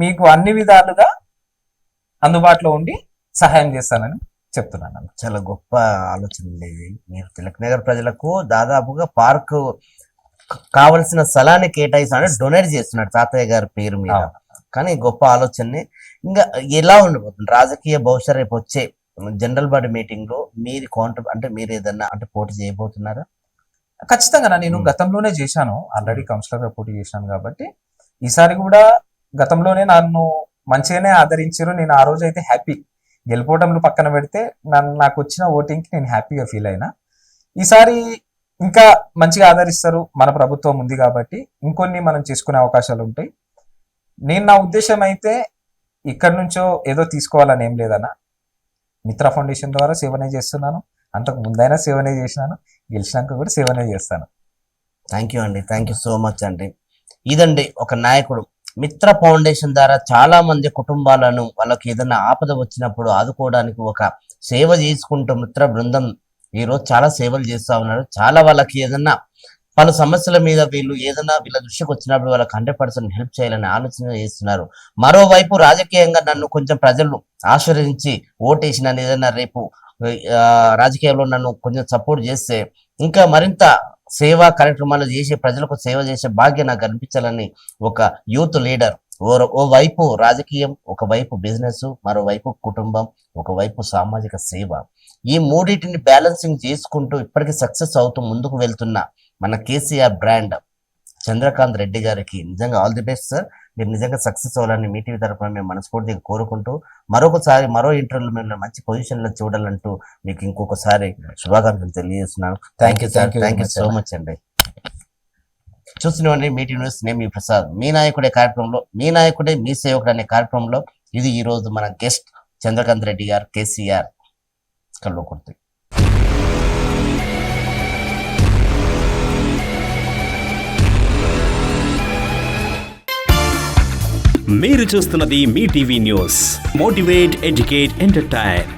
మీకు అన్ని విధాలుగా అందుబాటులో ఉండి సహాయం చేస్తానని చెప్తున్నాను. చాలా గొప్ప ఆలోచన ఇది. మీరు తిలక్ నగర్ ప్రజలకు దాదాపుగా పార్క్ కావలసిన స్థలాన్ని కేటాయిస్తానని డొనేట్ చేస్తున్నాడు తాతయ్య గారి పేరు మీద. కానీ గొప్ప ఆలోచనని. ఇంకా ఎలా ఉండబోతుంది రాజకీయ భవిష్యత్? రేపు వచ్చే జనరల్ బాడీ మీటింగ్ లో మీది అంటే మీరు ఏదన్నా అంటే పోటీ చేయబోతున్నారా? ఖచ్చితంగా నేను గతంలోనే చేశాను, ఆల్రెడీ కౌన్సిలర్ గా పోటీ చేశాను కాబట్టి ఈసారి కూడా గతంలోనే నన్ను మంచిగానే ఆదరించారు. నేను ఆ రోజు అయితే హ్యాపీ. గెలుపోవడంలో పక్కన పెడితే నాకు వచ్చిన ఓటింగ్ కి నేను హ్యాపీగా ఫీల్ అయినా. ఈసారి ఇంకా మంచిగా ఆదరిస్తారు, మన ప్రభుత్వం ఉంది కాబట్టి ఇంకొన్ని మనం చేసుకునే అవకాశాలు ఉంటాయి. నా ఉద్దేశం అయితే ఇక్కడి నుంచో ఏదో తీసుకోవాలని ఏం లేదన్న. మిత్ర ఫౌండేషన్ ద్వారా సేవనే చేస్తున్నాను, అంతకు ముందైనా సేవనే చేసినాను, గెలిచినాక కూడా సేవనే చేస్తాను. థ్యాంక్ యూ అండి, థ్యాంక్ యూ సో మచ్ అండి. ఇదండి ఒక నాయకుడు. మిత్ర ఫౌండేషన్ ద్వారా చాలా మంది కుటుంబాలను వాళ్ళకి ఏదైనా ఆపద వచ్చినప్పుడు ఆదుకోవడానికి ఒక సేవ చేసుకుంటూ మిత్ర బృందం ఈరోజు చాలా సేవలు చేస్తూ ఉన్నారు. చాలా వాళ్ళకి ఏదన్నా పలు సమస్యల మీద వీళ్ళ దృష్టికి వచ్చినప్పుడు వాళ్ళకి 100% హెల్ప్ చేయాలని ఆలోచన చేస్తున్నారు. మరోవైపు రాజకీయంగా నన్ను కొంచెం ప్రజలు ఆశీర్వదించి ఓటేసి నన్ను ఏదైనా రేపు రాజకీయాల్లో నన్ను కొంచెం సపోర్ట్ చేస్తే ఇంకా మరింత సేవా కార్యక్రమాలు చేసి ప్రజలకు సేవ చేసే భాగ్యం నాకు కనిపించాలని ఒక యూత్ లీడర్, ఓ వైపు రాజకీయం, ఒకవైపు బిజినెస్, మరోవైపు కుటుంబం, ఒకవైపు సామాజిక సేవ, ఈ మూడింటిని బ్యాలెన్సింగ్ చేసుకుంటూ ఇప్పటికీ సక్సెస్ అవుతూ ముందుకు వెళ్తున్న మన కేసీఆర్ బ్రాండ్ చంద్రకాంత్ రెడ్డి గారికి నిజంగా ఆల్ ది బెస్ట్ సార్. మీరు నిజంగా సక్సెస్ అవ్వాలని మీ టీవీ తరఫున మేము మనస్ఫూర్తిగా కోరుకుంటూ మరొకసారి మరో ఇంటర్వ్యూలో మేము మంచి పొజిషన్ లో చూడాలంటూ మీకు ఇంకొకసారి శుభాకాంక్షలు తెలియజేస్తున్నాను. Thank you sir, thank you so much అండి. చూసినవండి మీ టీవీ న్యూస్, నేను మీ ప్రసాద్. మీ నాయకుడే కార్యక్రమంలో, మీ నాయకుడే మీ సేవకుడు అనే కార్యక్రమంలో ఇది ఈ రోజు మన గెస్ట్ చంద్రకాంత్ రెడ్డి గారు, కేసీఆర్ కల్వకుర్తి. మీరు చూస్తున్నది మీ TV news. Motivate, educate, entertain.